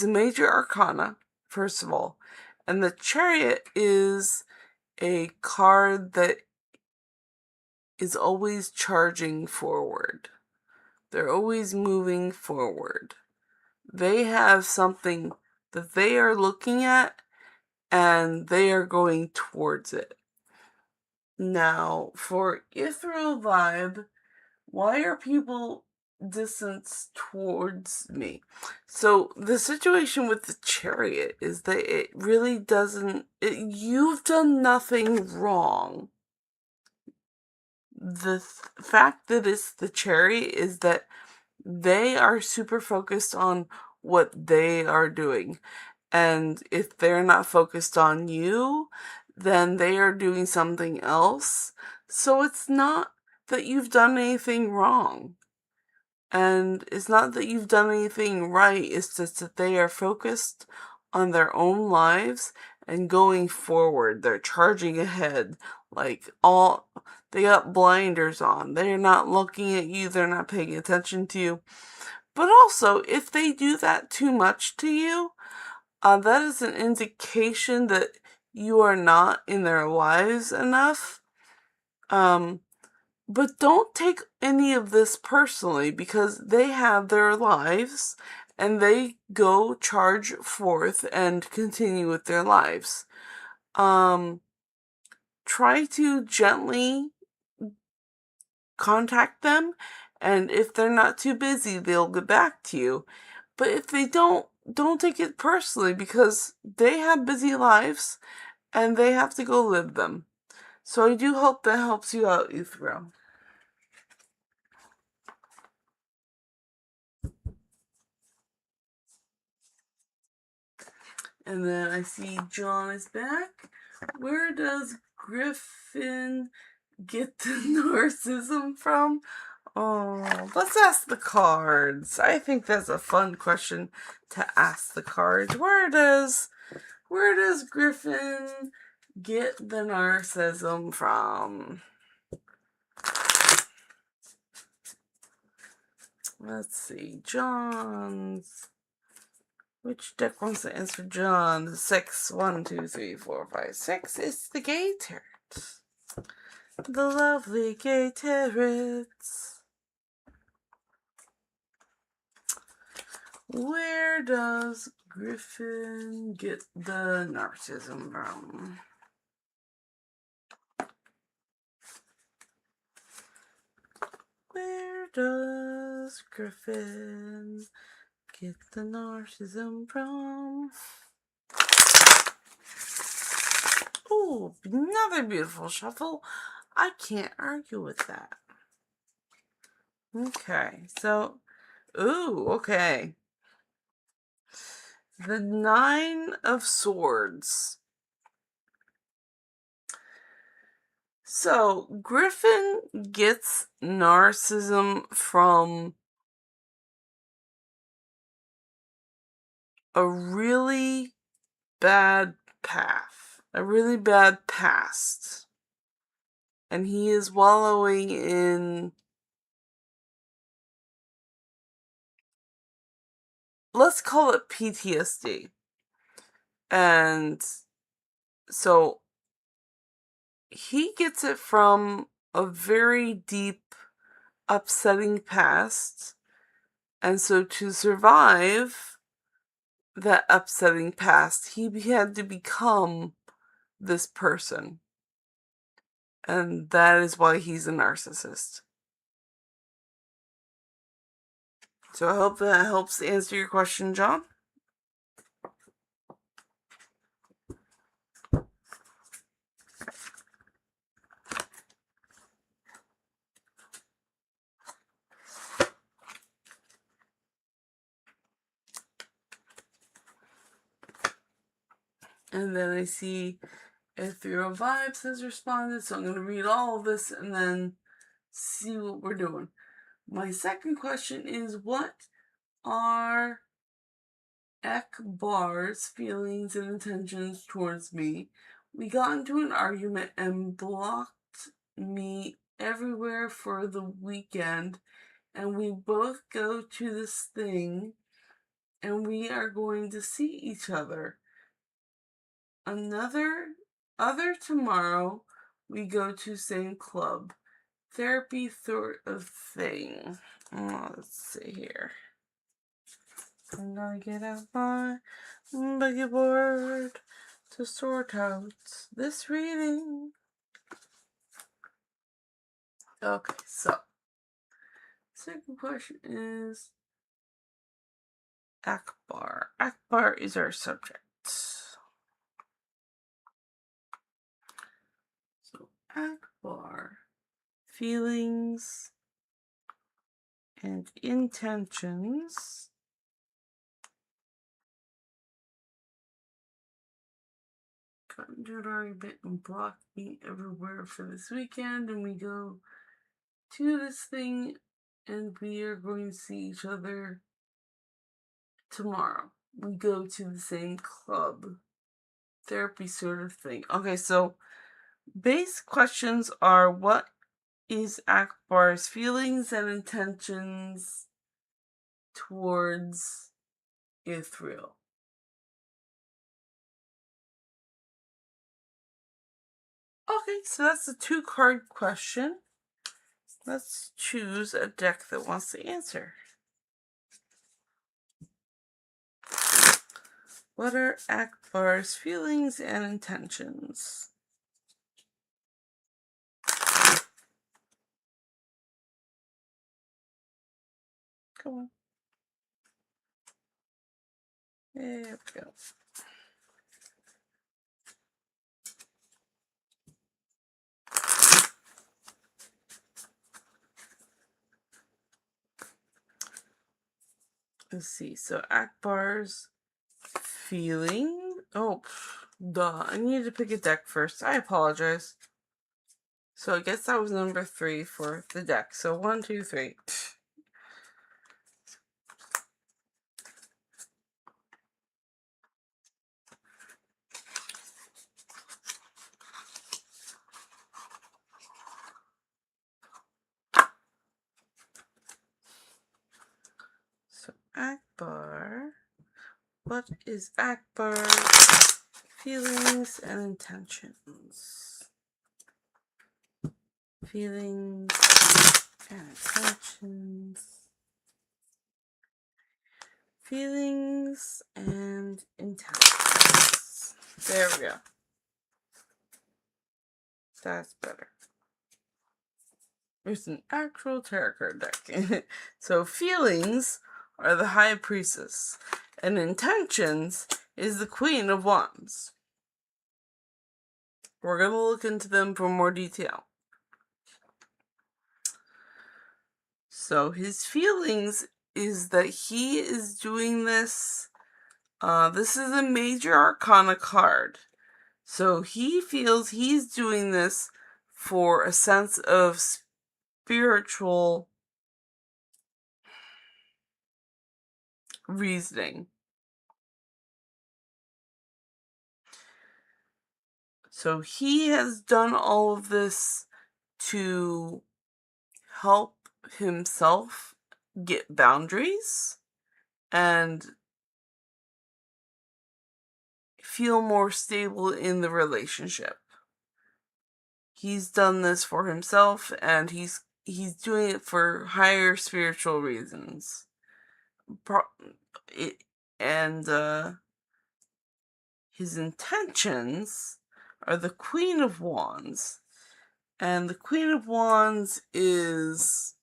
major arcana, first of all. And the Chariot is a card that is always charging forward. They're always moving forward. They have something that they are looking at and they are going towards it. Now, for ethereal vibe, why are people distanced towards me? So the situation with the Chariot is that it really doesn't... you've done nothing wrong. The fact that it's the Chariot is that they are super focused on what they are doing. And if they're not focused on you, then they are doing something else. So it's not that you've done anything wrong. And it's not that you've done anything right. It's just that they are focused on their own lives and going forward. They're charging ahead. They got blinders on. They're not looking at you. They're not paying attention to you. But also, if they do that too much to you, that is an indication that you are not in their lives enough. But don't take any of this personally because they have their lives and they go charge forth and continue with their lives. Try to gently contact them, and if they're not too busy, they'll get back to you. But if they don't take it personally because they have busy lives and they have to go live them. So I do hope that helps you out, Ethereal. And then I see John is back. Where does Griffin get the narcissism from? Oh, let's ask the cards. I think that's a fun question to ask the cards. Where does Griffin get the narcissism from? Let's see. John's Which deck wants to answer John? The 6. 1, 2, 3, 4, 5, 6. It's the gay turret. The lovely gay turrets. Where does Griffin get the narcissism from? Where does Griffin get the narcissism from? Ooh, another beautiful shuffle. I can't argue with that. Okay, so, okay. The 9 of Swords. So, Griffin gets narcissism from a really bad path, a really bad past. And he is wallowing in, let's call it PTSD. And so he gets it from a very deep, upsetting past. And so to survive that upsetting past, he had to become this person. And that is why he's a narcissist. So I hope that helps answer your question, John. And then I see Ethereal Vibes has responded, so I'm going to read all of this and then see what we're doing. My second question is, what are Akbar's feelings and intentions towards me? We got into an argument and blocked me everywhere for the weekend, and we both go to this thing, and we are going to see each other. Other tomorrow, we go to same club. Therapy sort of thing. Let's see here. I'm gonna get out my buggy board to sort out this reading. Okay, so second question is Akbar. Akbar is our subject. So Akbar, feelings and intentions. Got into an argument and blocked me everywhere for this weekend, and we go to this thing, and we are going to see each other tomorrow. We go to the same club. Therapy sort of thing. Okay, so base questions are, what is Akbar's feelings and intentions towards Ithriel? Okay, so that's a 2-card question. Let's choose a deck that wants to answer. What are Akbar's feelings and intentions? Come on. There we go. Let's see. So Akbar's feeling. Oh, duh. I needed to pick a deck first. I apologize. So I guess that was number 3 for the deck. So 1, 2, 3. So Akbar, What is Akbar's feelings and intentions? Feelings and intentions. Feelings and intentions. There we go. That's better. There's an actual tarot card deck. So feelings are the High Priestess, and intentions is the Queen of Wands. We're going to look into them for more detail. So his feelings is that he is doing this. This is a major arcana card. So he feels he's doing this for a sense of spiritual reasoning. So he has done all of this to help himself get boundaries and feel more stable in the relationship. He's done this for himself, and he's doing it for higher spiritual reasons. His intentions are the Queen of Wands. And the Queen of Wands is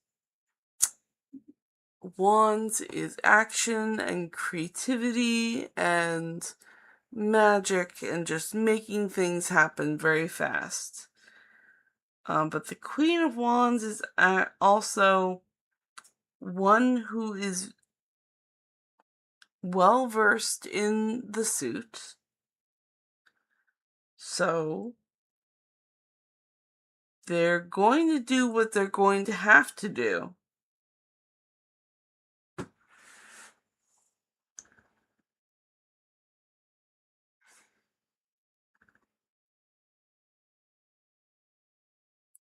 action and creativity and magic and just making things happen very fast. But the Queen of Wands is also one who is well versed in the suit. So they're going to do what they're going to have to do.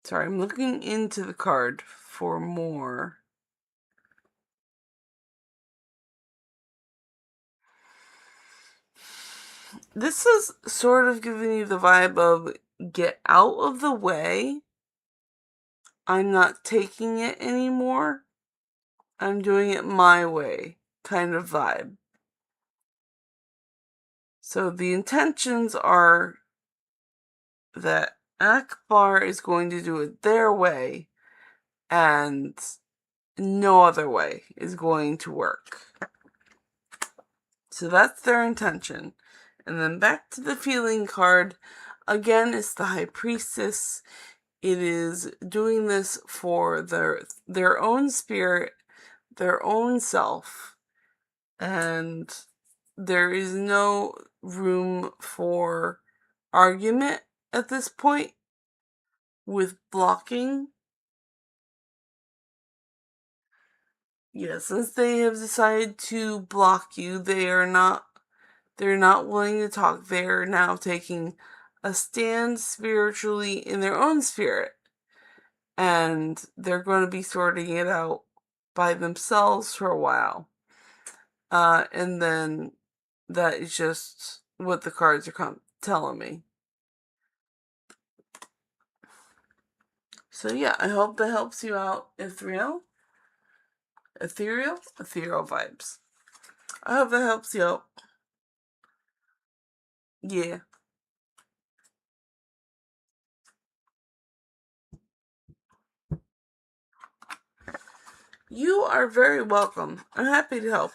Sorry, I'm looking into the card for more. This is sort of giving you the vibe of get out of the way. I'm not taking it anymore. I'm doing it my way kind of vibe. So the intentions are that Akbar is going to do it their way and no other way is going to work. So that's their intention. And then back to the feeling card. Again, it's the High Priestess. It is doing this for their own spirit, their own self. And there is no room for argument at this point with blocking. Yeah, since they have decided to block you, they're not willing to talk. They're now taking a stand spiritually in their own spirit. And they're going to be sorting it out by themselves for a while. And then that is just what the cards are telling me. So yeah, I hope that helps you out, Ethereal vibes. I hope that helps you out. Yeah. You are very welcome. I'm happy to help.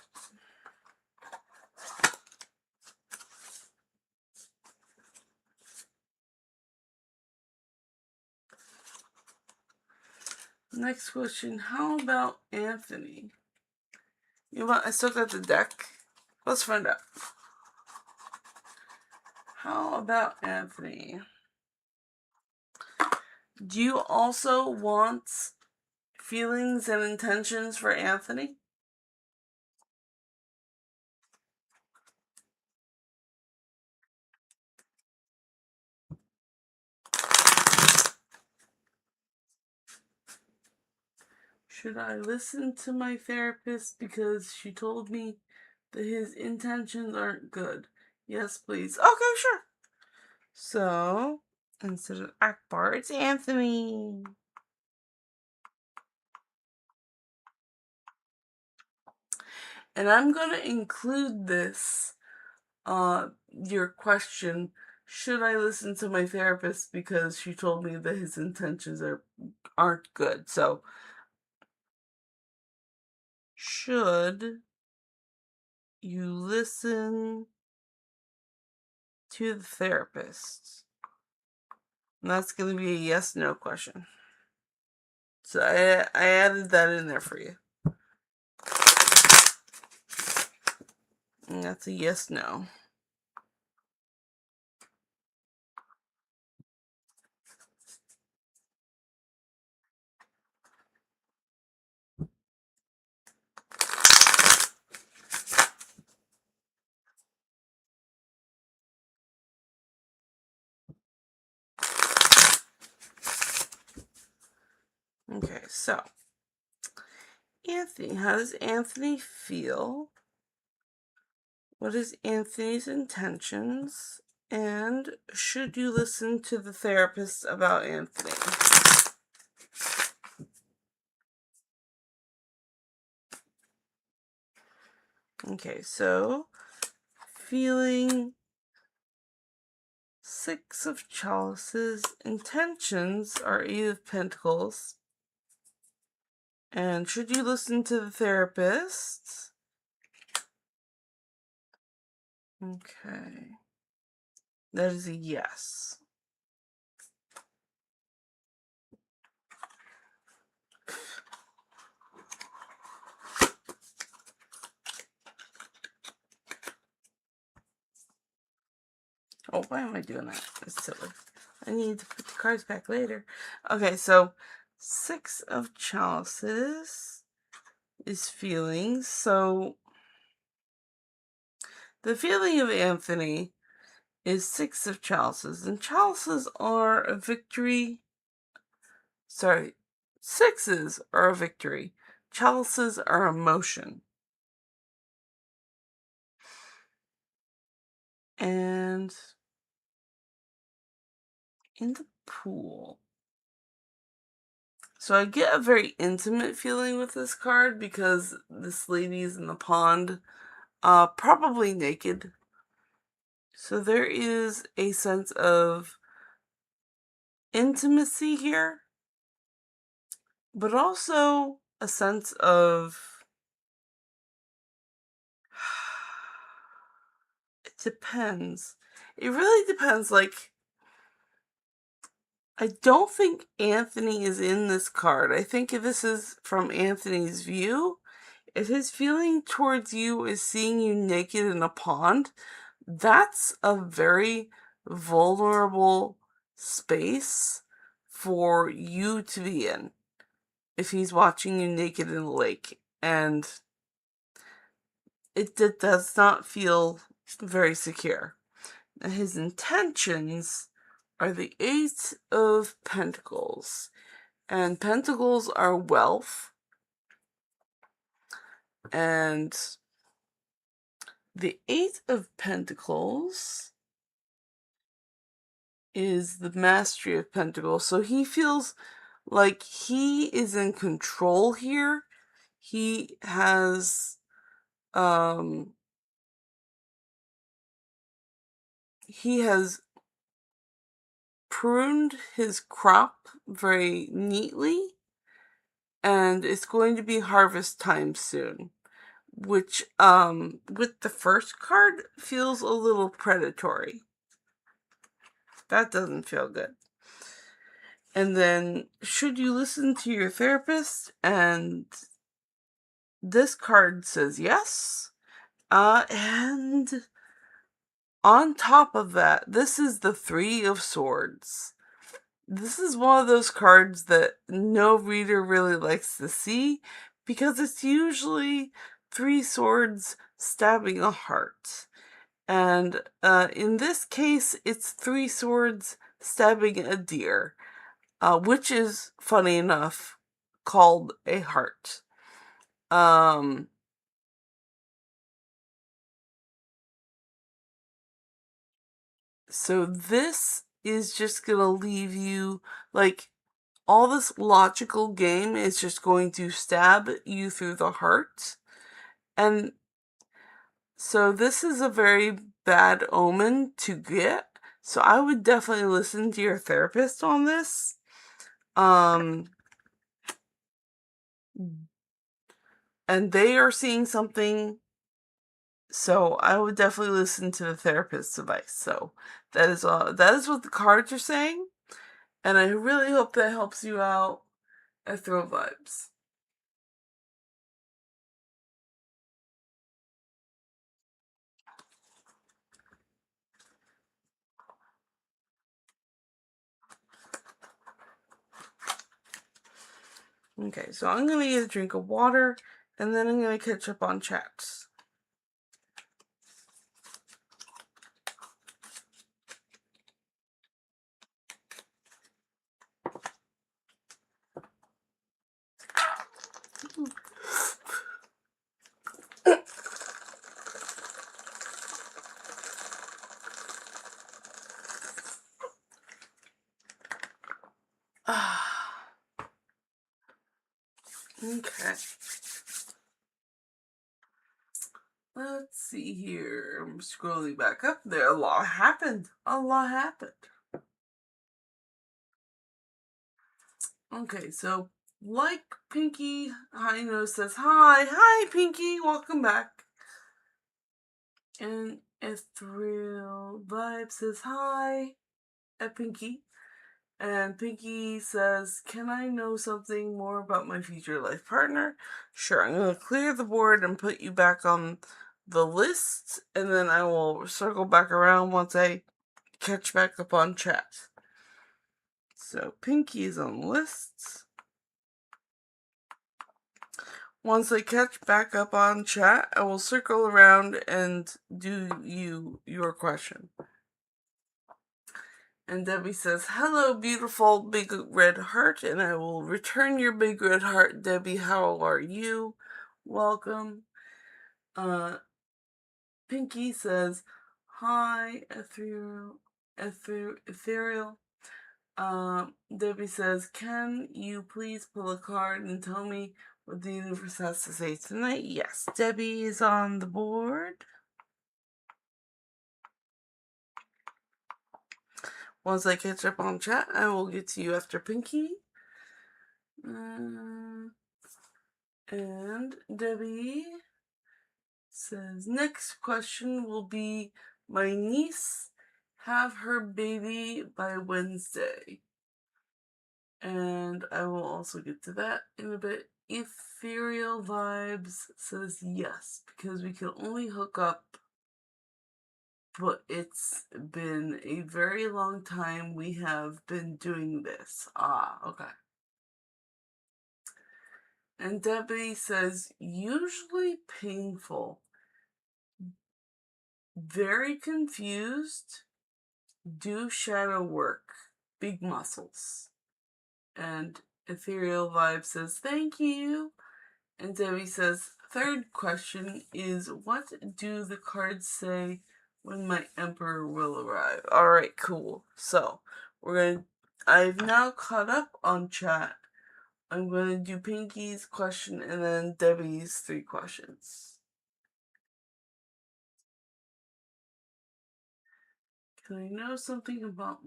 Next question. How about Anthony? You know what? I still got the deck. Let's find out. How about Anthony? Do you also want feelings and intentions for Anthony? Should I listen to my therapist because she told me that his intentions aren't good? Yes, please. Okay, sure. So, instead of Akbar, it's Anthony. And I'm going to include this, your question, should I listen to my therapist because she told me that his intentions aren't good? So, should you listen to the therapist? And that's going to be a yes-no question. So I added that in there for you. And that's a yes-no. Okay, so Anthony, how does Anthony feel? What is Anthony's intentions? And should you listen to the therapist about Anthony? Okay, so feeling 6 of Chalices, intentions are 8 of Pentacles. And should you listen to the therapist? Okay. That is a yes. Oh, why am I doing that? It's silly. I need to put the cards back later. Okay, so 6 of Chalices is feelings. So the feeling of Anthony is 6 of Chalices. And Chalices are a victory. Sorry, 6s are a victory. Chalices are emotion. And in the pool. So I get a very intimate feeling with this card because this lady is in the pond, probably naked. So there is a sense of intimacy here, but also a sense of it depends. It really depends. Like, I don't think Anthony is in this card. I think if this is from Anthony's view, if his feeling towards you is seeing you naked in a pond, that's a very vulnerable space for you to be in if he's watching you naked in a lake. And it does not feel very secure. Now, his intentions are the 8 of Pentacles. And Pentacles are wealth. And the 8 of Pentacles is the Mastery of Pentacles. So he feels like he is in control here. He has pruned his crop very neatly, and it's going to be harvest time soon, which with the first card feels a little predatory. That doesn't feel good. And then, should you listen to your therapist? And this card says yes. And on top of that, this is the 3 of Swords. This is one of those cards that no reader really likes to see because it's usually 3 swords stabbing a heart. And in this case, it's 3 swords stabbing a deer, which is, funny enough, called a heart. So this is just going to leave you, like, all this logical game is just going to stab you through the heart. And so this is a very bad omen to get. So I would definitely listen to your therapist on this. And they are seeing something. So I would definitely listen to the therapist's advice. So that is what the cards are saying. And I really hope that helps you out at Thrill Vibes. Okay, so I'm going to get a drink of water, and then I'm going to catch up on chats. Okay. Let's see here. I'm scrolling back up there. A lot happened. Okay, so like Pinky Hino says, hi Pinky, welcome back. And Ethereal Vibe says hi at Pinky. And Pinky says, can I know something more about my future life partner? Sure, I'm going to clear the board and put you back on the list, and then I will circle back around once I catch back up on chat. So Pinky is on lists. Once I catch back up on chat, I will circle around and do your question. And Debbie says, hello, beautiful big red heart, and I will return your big red heart. Debbie, how are you? Welcome. Pinky says, hi, Ethereal. Debbie says, can you please pull a card and tell me what the universe has to say tonight? Yes, Debbie is on the board. Once I catch up on chat, I will get to you after Pinky. And Debbie says, next question will be, my niece have her baby by Wednesday. And I will also get to that in a bit. Ethereal Vibes says yes, because we can only hook up, but it's been a very long time we have been doing this. Okay. And Debbie says, usually painful, very confused, do shadow work, big muscles. And Ethereal Vibe says, thank you. And Debbie says, third question is, what do the cards say when my emperor will arrive? Alright, cool. So, I've now caught up on chat. I'm going to do Pinky's question and then Debbie's 3 questions. Can I know something about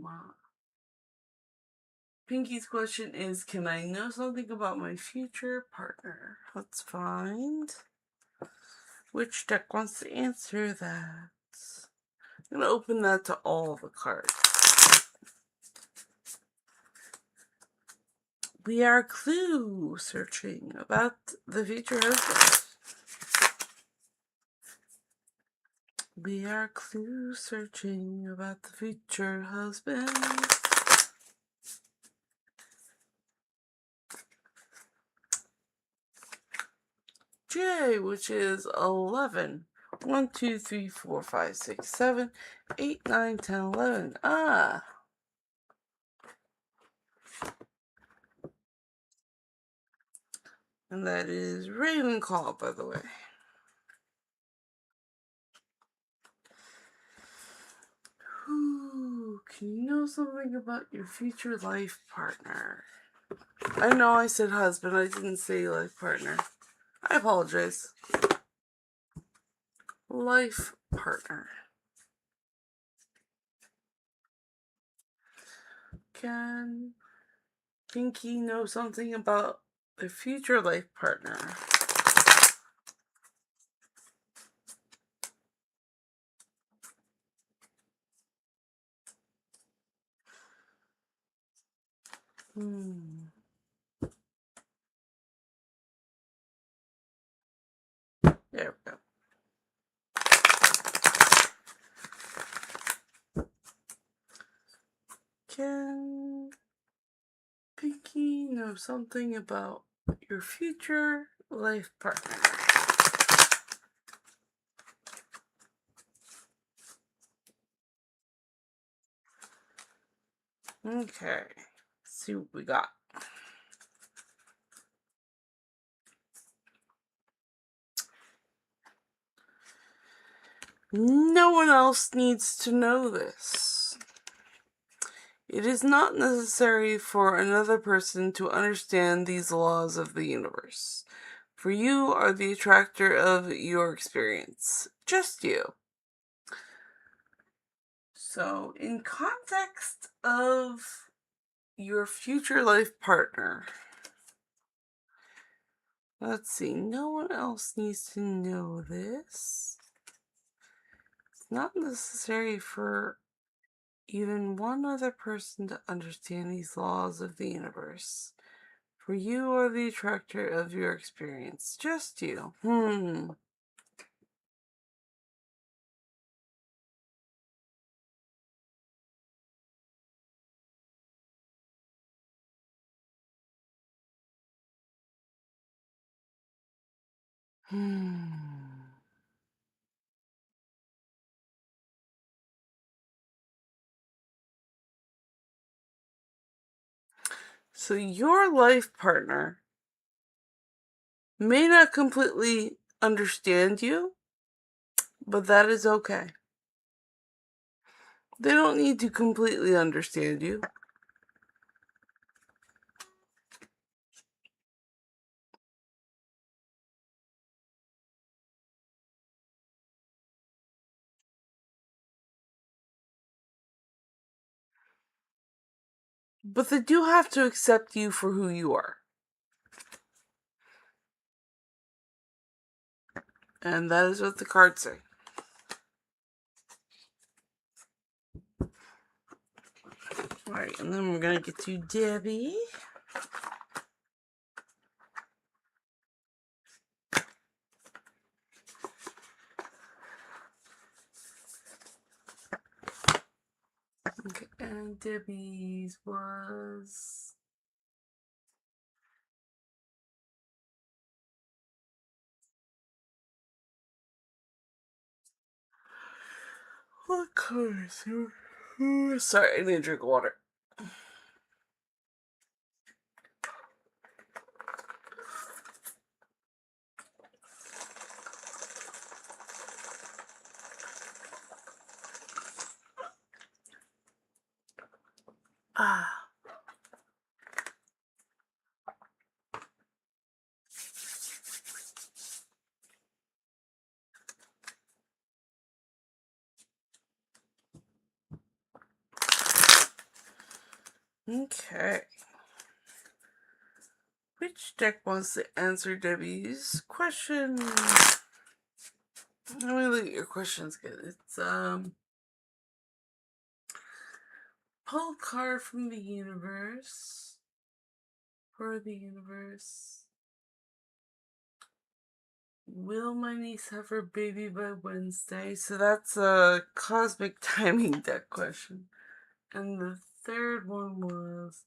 Pinky's question is, can I know something about my future partner? Let's find which deck wants to answer that. I'm going to open that to all the cards. We are clue searching about the future husband. We are clue searching about the future husband. J, which is 11. 1, 2, 3, 4, 5, 6, 7, 8, 9, 10, 11. And that is Ravenclaw, by the way. Can you know something about your future life partner? I know I said husband, I didn't say life partner. I apologize. Life partner. Can Pinky know something about their future life partner? There we go. Can Pinky know something about your future life partner? Okay, let's see what we got. No one else needs to know this. It is not necessary for another person to understand these laws of the universe. For you are the attractor of your experience. Just you. So, in context of your future life partner, let's see, no one else needs to know this. It's not necessary for even one other person to understand these laws of the universe. For you are the attractor of your experience. Just you. So your life partner may not completely understand you, but that is okay. They don't need to completely understand you. But they do have to accept you for who you are. And that is what the cards say. Alright, and then we're going to get to Debbie. Okay, and Debbie's was... What color is it? Sorry, I need to drink water. Okay. Which deck wants to answer Debbie's question? Let me look at your questions again. It's pull a card from the universe. For the universe. Will my niece have her baby by Wednesday? So that's a cosmic timing deck question. And the third one was,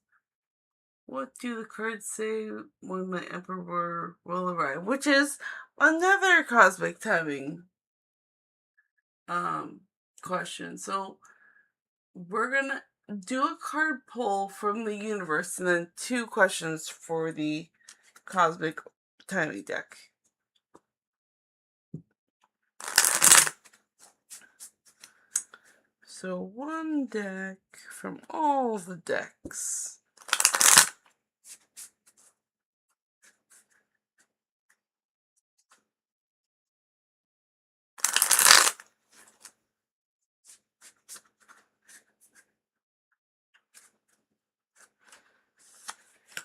what do the cards say when my emperor will arrive? Which is another cosmic timing question. So we're gonna do a card pull from the universe and then 2 questions for the cosmic timing deck. So one deck from all the decks.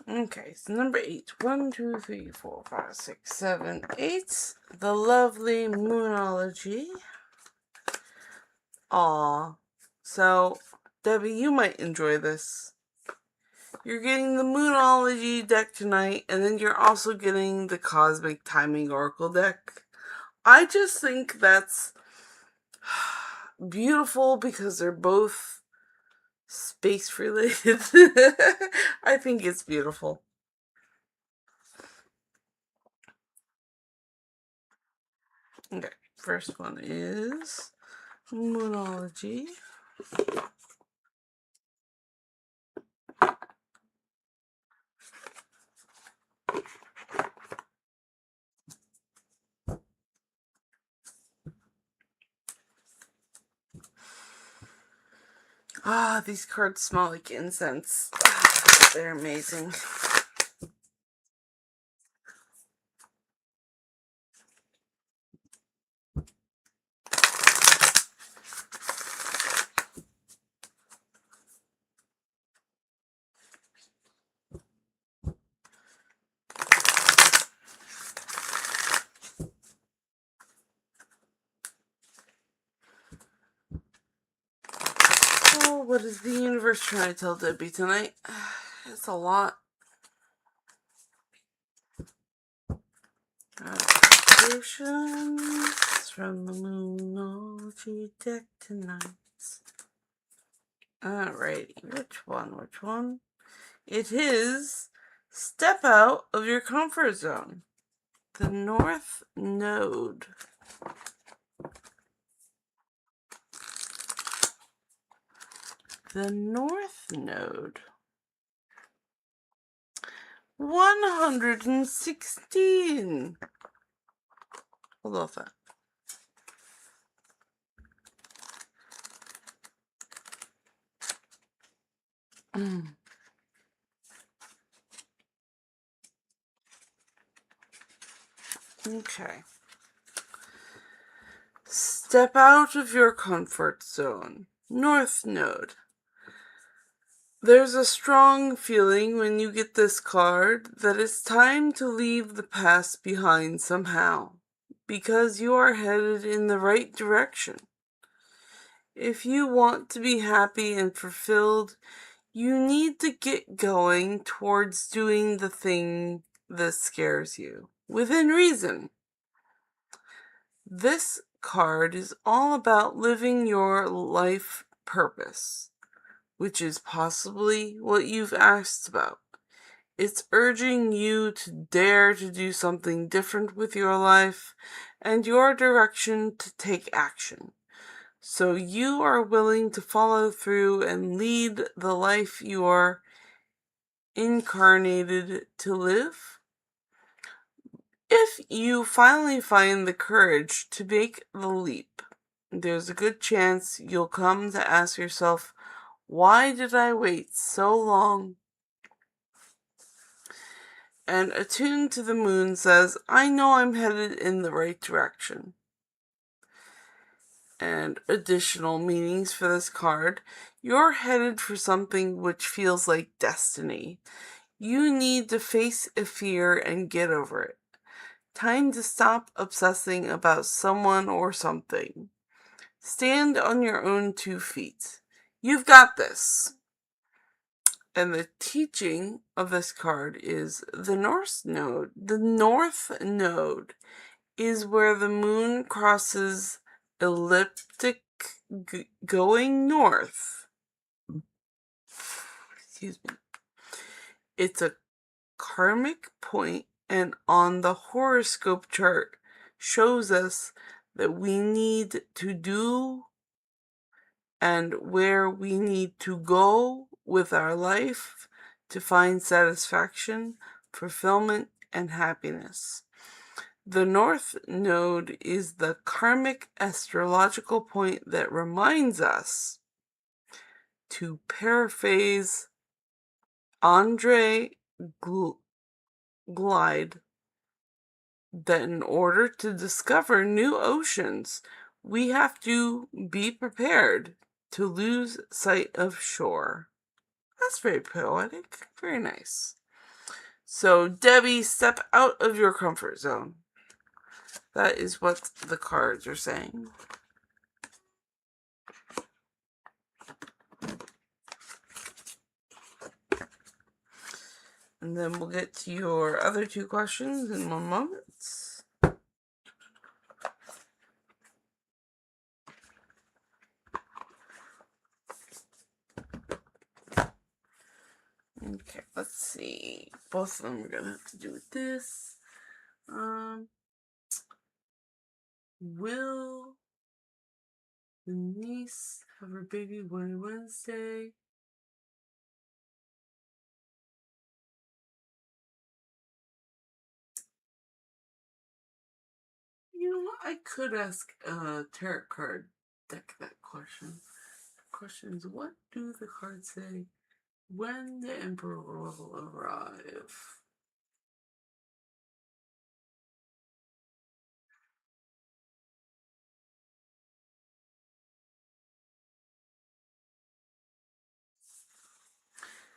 Okay, so number 8. 1, 2, 3, 4, 5, 6, 7, 8. The lovely Moonology. Aw. So, Debbie, you might enjoy this. You're getting the Moonology deck tonight, and then you're also getting the Cosmic Timing Oracle deck. I just think that's beautiful because they're both space related. I think it's beautiful. Okay, first one is Moonology. Ah, these cards smell like incense. They're amazing. Oh, what is the universe trying to tell Debbie tonight? It's a lot. Potions from the Moonology deck tonight. Alrighty, which one? It is Step Out of Your Comfort Zone. The North Node. The North Node. 116. Hold off that. Okay. Step out of your comfort zone. North Node. There's a strong feeling when you get this card that it's time to leave the past behind somehow, because you are headed in the right direction. If you want to be happy and fulfilled, you need to get going towards doing the thing that scares you, within reason. This card is all about living your life purpose, which is possibly what you've asked about. It's urging you to dare to do something different with your life and your direction to take action. So you are willing to follow through and lead the life you are incarnated to live. If you finally find the courage to make the leap, there's a good chance you'll come to ask yourself, why did I wait so long? And Attuned to the Moon says, I know I'm headed in the right direction. And additional meanings for this card, you're headed for something which feels like destiny. You need to face a fear and get over it. Time to stop obsessing about someone or something. Stand on your own 2 feet. You've got this. And the teaching of this card is the North Node. The North Node is where the moon crosses elliptic going north. Excuse me. It's a karmic point, and on the horoscope chart shows us that we need to do and where we need to go with our life to find satisfaction, fulfillment, and happiness. The North Node is the karmic astrological point that reminds us to paraphrase Andre Gide, that in order to discover new oceans, we have to be prepared to lose sight of shore. That's very poetic. Very nice. So, Debbie, step out of your comfort zone. That is what the cards are saying. And then we'll get to your other two questions in 1 moment. Okay, let's see. Both of them are gonna have to do with this. Will the niece have her baby Wednesday? You know what? I could ask a tarot card deck that question. The question is, what do the cards say when the Emperor will arrive?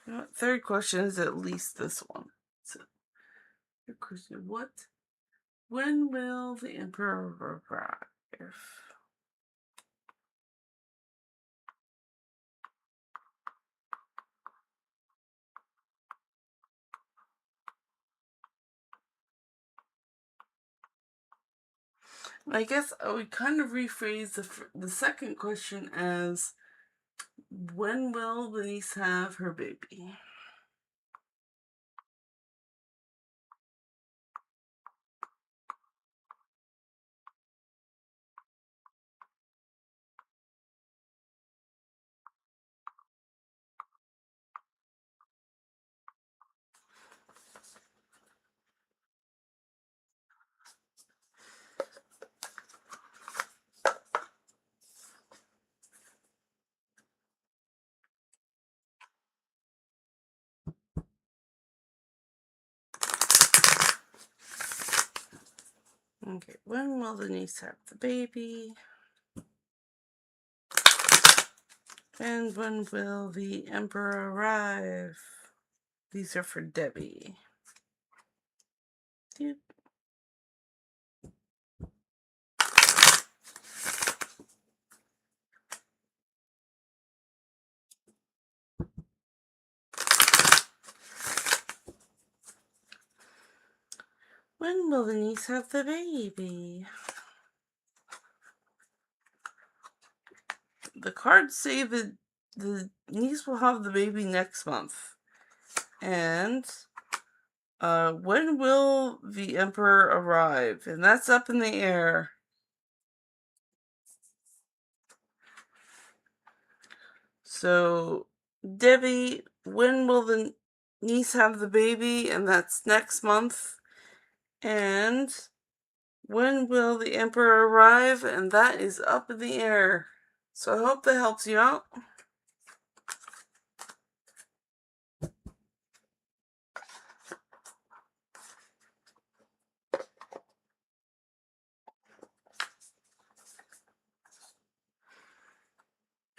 You know what? Third question is at least this one. So, third question, when will the Emperor arrive? I guess I would kind of rephrase the second question as, when will the niece have her baby? Okay, when will the niece have the baby? And when will the Emperor arrive? These are for Debbie. Doop. When will the niece have the baby? The cards say that the niece will have the baby next month. And when will the Emperor arrive? And that's up in the air. So, Debbie, when will the niece have the baby? And that's next month. And when will the Emperor arrive? And that is up in the air. So I hope that helps you out.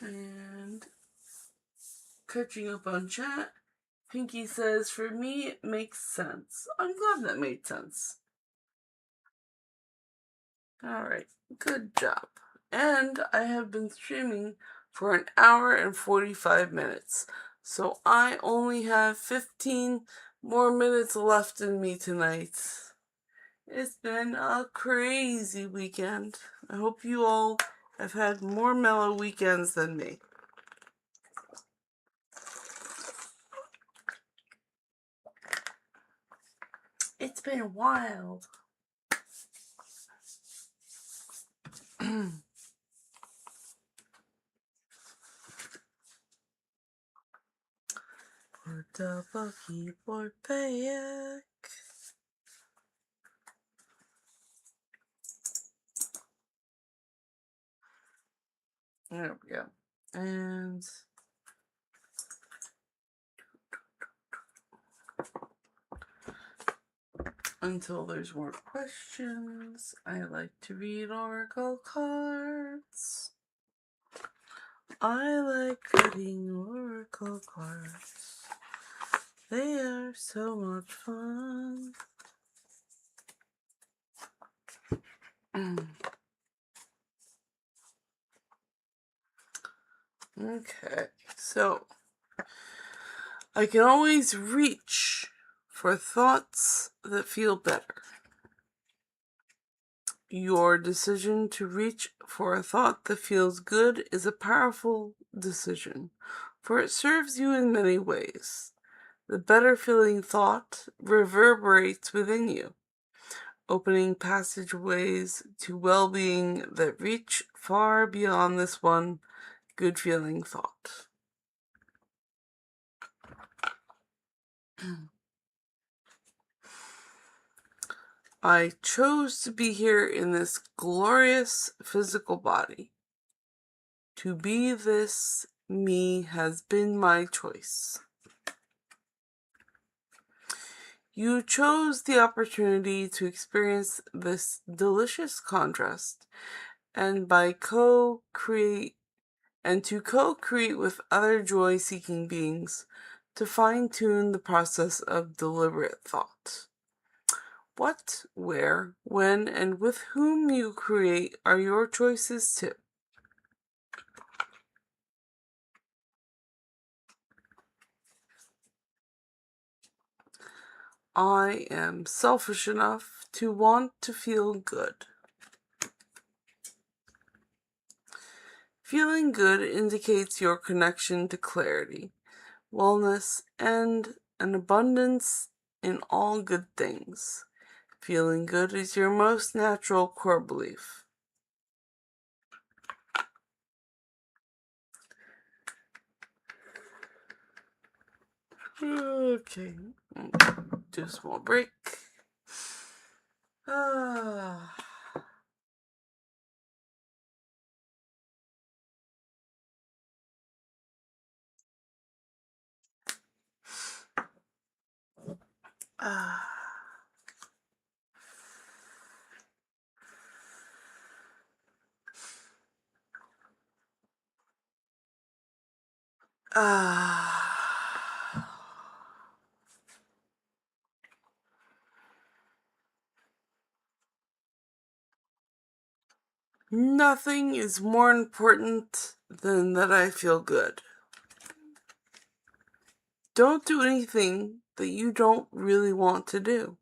And catching up on chat, Pinky says, for me, it makes sense. I'm glad that made sense. Alright, good job. And I have been streaming for 1 hour and 45 minutes. So I only have 15 more minutes left in me tonight. It's been a crazy weekend. I hope you all have had more mellow weekends than me. It's been wild. Put the keyboard back. There we go. And Until there's more questions, I like to read oracle cards. I like reading oracle cards. They are so much fun. Okay, so I can always reach for thoughts that feel better. Your decision to reach for a thought that feels good is a powerful decision, for it serves you in many ways. The better feeling thought reverberates within you, opening passageways to well-being that reach far beyond this one good feeling thought. I chose to be here in this glorious physical body. To be this me has been my choice. You chose the opportunity to experience this delicious contrast and to co-create with other joy-seeking beings to fine-tune the process of deliberate thought. What, where, when, and with whom you create are your choices too. I am selfish enough to want to feel good. Feeling good indicates your connection to clarity, wellness, and an abundance in all good things. Feeling good is your most natural core belief. Okay, do a small break. Ah. Ah. Ah. Nothing is more important than that I feel good. Don't do anything that you don't really want to do.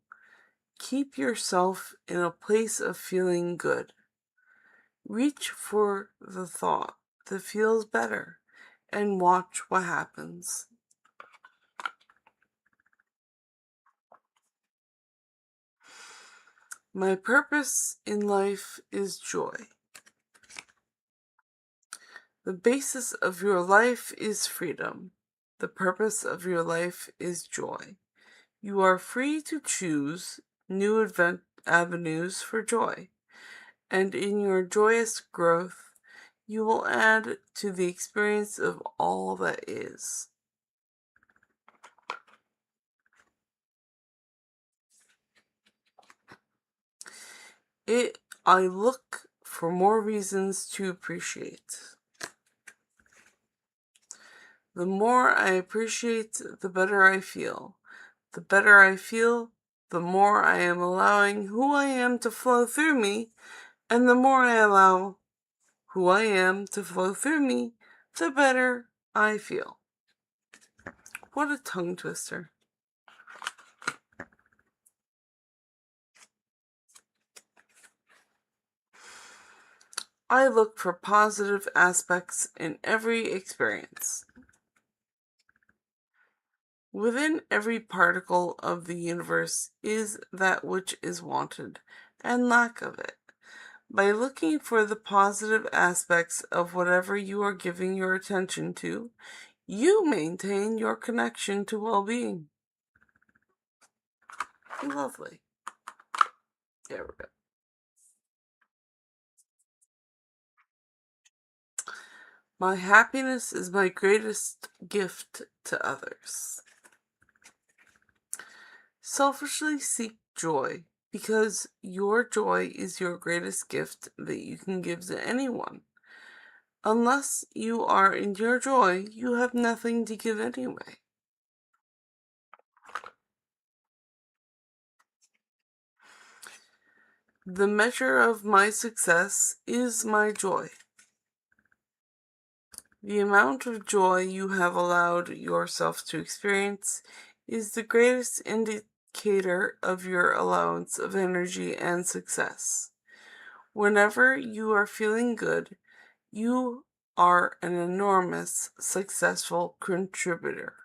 Keep yourself in a place of feeling good. Reach for the thought that feels better and watch what happens. My purpose in life is joy. The basis of your life is freedom. The purpose of your life is joy. You are free to choose new avenues for joy, and in your joyous growth, you will add to the experience of all that is. I look for more reasons to appreciate. The more I appreciate, the better I feel. The better I feel, the more I am allowing who I am to flow through me, and the more I allow who I am to flow through me, the better I feel. What a tongue twister. I look for positive aspects in every experience. Within every particle of the universe is that which is wanted, and lack of it. By looking for the positive aspects of whatever you are giving your attention to, you maintain your connection to well-being. Lovely. There we go. My happiness is my greatest gift to others. Selfishly seek joy, because your joy is your greatest gift that you can give to anyone. Unless you are in your joy, you have nothing to give anyway. The measure of my success is my joy. The amount of joy you have allowed yourself to experience is the greatest indicator of your allowance of energy and success. Whenever you are feeling good, you are an enormous successful contributor.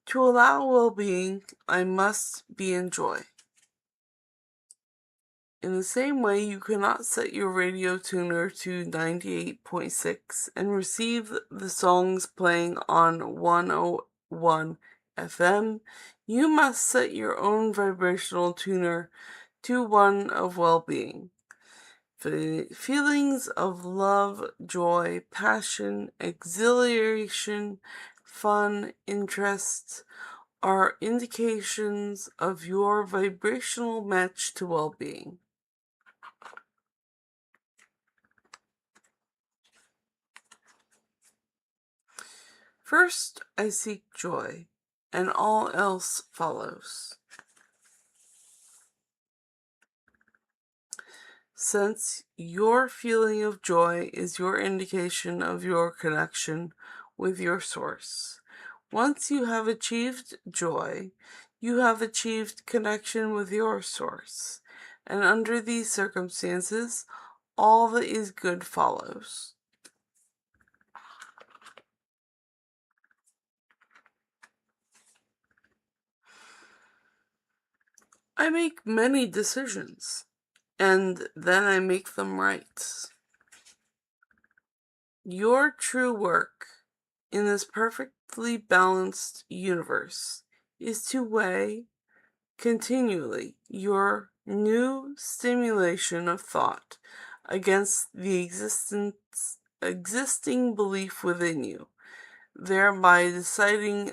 To allow well-being, I must be in joy. In the same way, you cannot set your radio tuner to 98.6 and receive the songs playing on 101 FM. You must set your own vibrational tuner to one of well-being. Feelings of love, joy, passion, exhilaration, fun, interest are indications of your vibrational match to well-being. First, I seek joy, and all else follows. Since your feeling of joy is your indication of your connection with your source. Once you have achieved joy, you have achieved connection with your source. And under these circumstances, all that is good follows. I make many decisions, and then I make them right. Your true work in this perfectly balanced universe is to weigh continually your new stimulation of thought against the existing belief within you, thereby deciding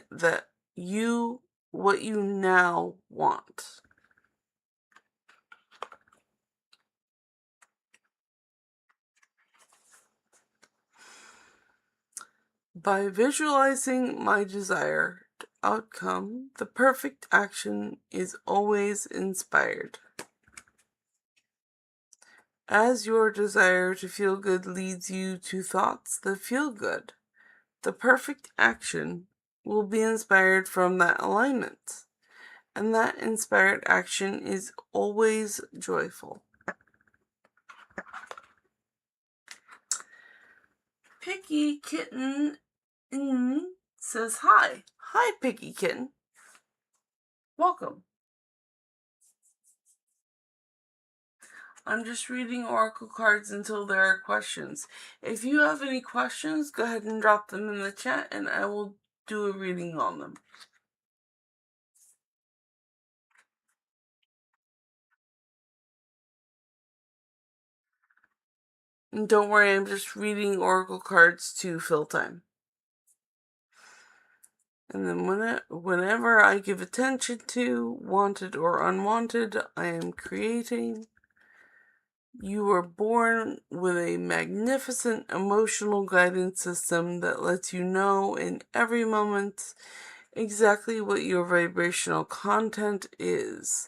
what you now want. By visualizing my desired outcome, the perfect action is always inspired. As your desire to feel good leads you to thoughts that feel good, the perfect action will be inspired from that alignment, and that inspired action is always joyful. Picky Kitten says hi. Hi, Picky Kitten. Welcome. I'm just reading oracle cards until there are questions. If you have any questions, go ahead and drop them in the chat and I will do a reading on them. And don't worry, I'm just reading oracle cards to fill time. And then whenever I give attention to, wanted or unwanted, I am creating. You were born with a magnificent emotional guidance system that lets you know in every moment exactly what your vibrational content is,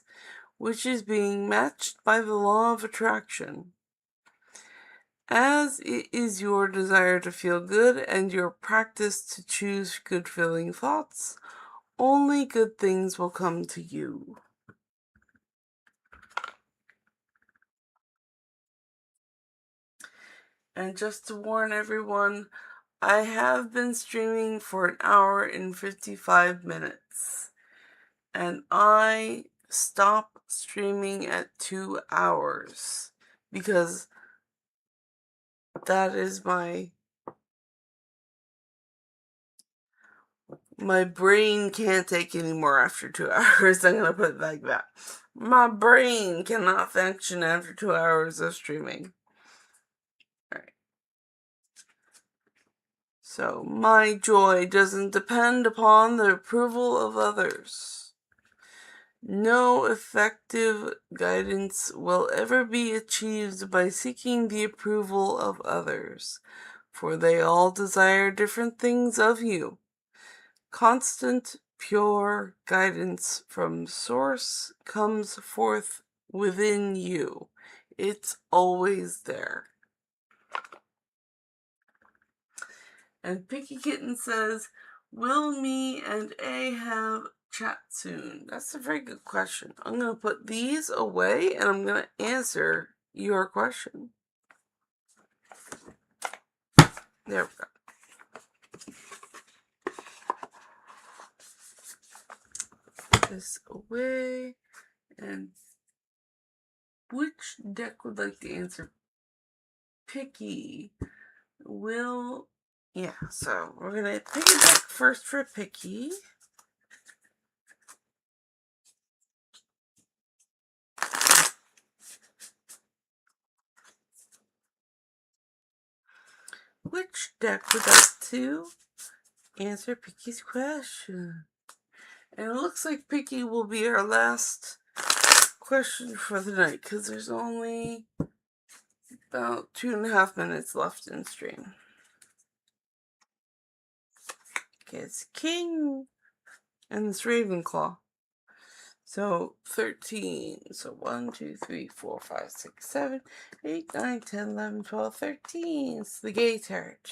which is being matched by the law of attraction. As it is your desire to feel good and your practice to choose good feeling thoughts, only good things will come to you. And just to warn everyone, I have been streaming for 1 hour and 55 minutes. And I stop streaming at 2 hours because that is my brain can't take any more after 2 hours. I'm gonna put it like that. My brain cannot function after 2 hours of streaming. Alright. So, my joy doesn't depend upon the approval of others. No effective guidance will ever be achieved by seeking the approval of others, for they all desire different things of you. Constant, pure guidance from Source comes forth within you. It's always there. And Picky Kitten says, will me and A have chat soon? That's a very good question. I'm going to put these away and I'm going to answer your question. There we go. This away. And which deck would like to answer? Picky. So we're going to pick a deck first for Picky. Which deck would like to answer Picky's question? And it looks like Picky will be our last question for the night because there's only about 2.5 minutes left in stream. Okay, it's King and this Ravenclaw. So 13. So 1, 2, 3, 4, 5, 6, 7, 8, 9, 10, 11, 12, 13. It's the gay turret.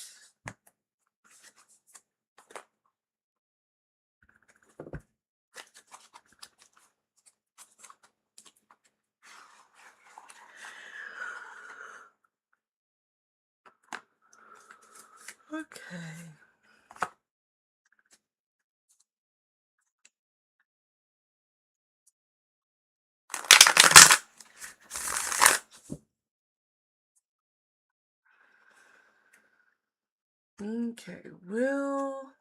Okay. Okay, will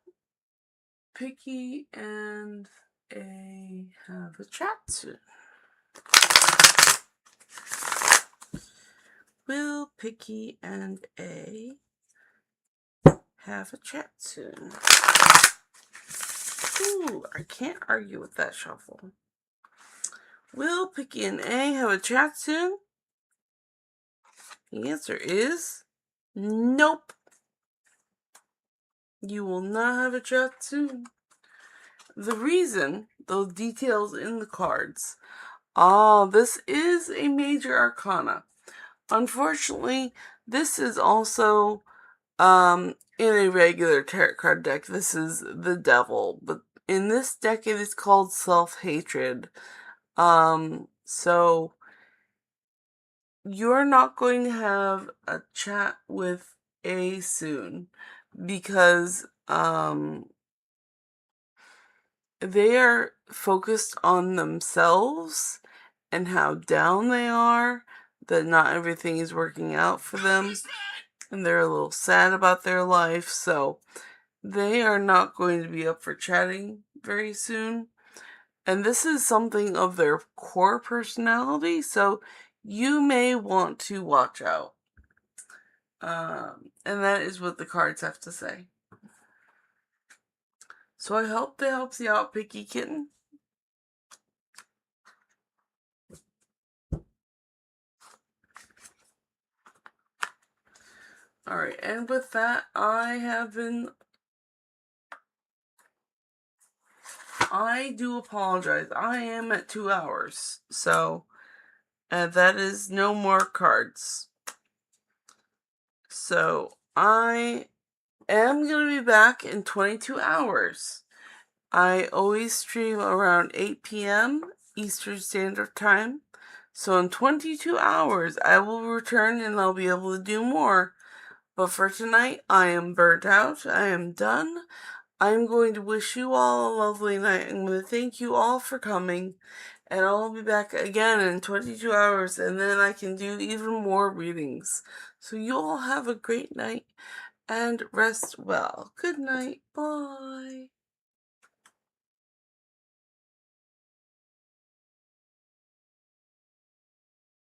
Picky and A have a chat soon? Will Picky and A have a chat soon? Ooh, I can't argue with that shuffle. Will Picky and A have a chat soon? The answer is nope. You will not have a chat soon. The reason, those details in the cards. This is a major arcana. Unfortunately, this is also in a regular tarot card deck. This is the devil, but in this deck it is called self-hatred. So you're not going to have a chat with A soon because they are focused on themselves and how down they are, that not everything is working out for them, and they're a little sad about their life, so they are not going to be up for chatting very soon. And this is something of their core personality, so you may want to watch out. And that is what the cards have to say. So I hope that helps you out, Picky Kitten. Alright, and with that, I do apologize. I am at 2 hours, so that is no more cards. So I am going to be back in 22 hours. I always stream around 8 p.m. Eastern Standard Time. So in 22 hours, I will return and I'll be able to do more. But for tonight, I am burnt out. I am done. I'm going to wish you all a lovely night. I'm going to thank you all for coming. And I'll be back again in 22 hours. And then I can do even more readings. So you all have a great night. And rest well. Good night. Bye.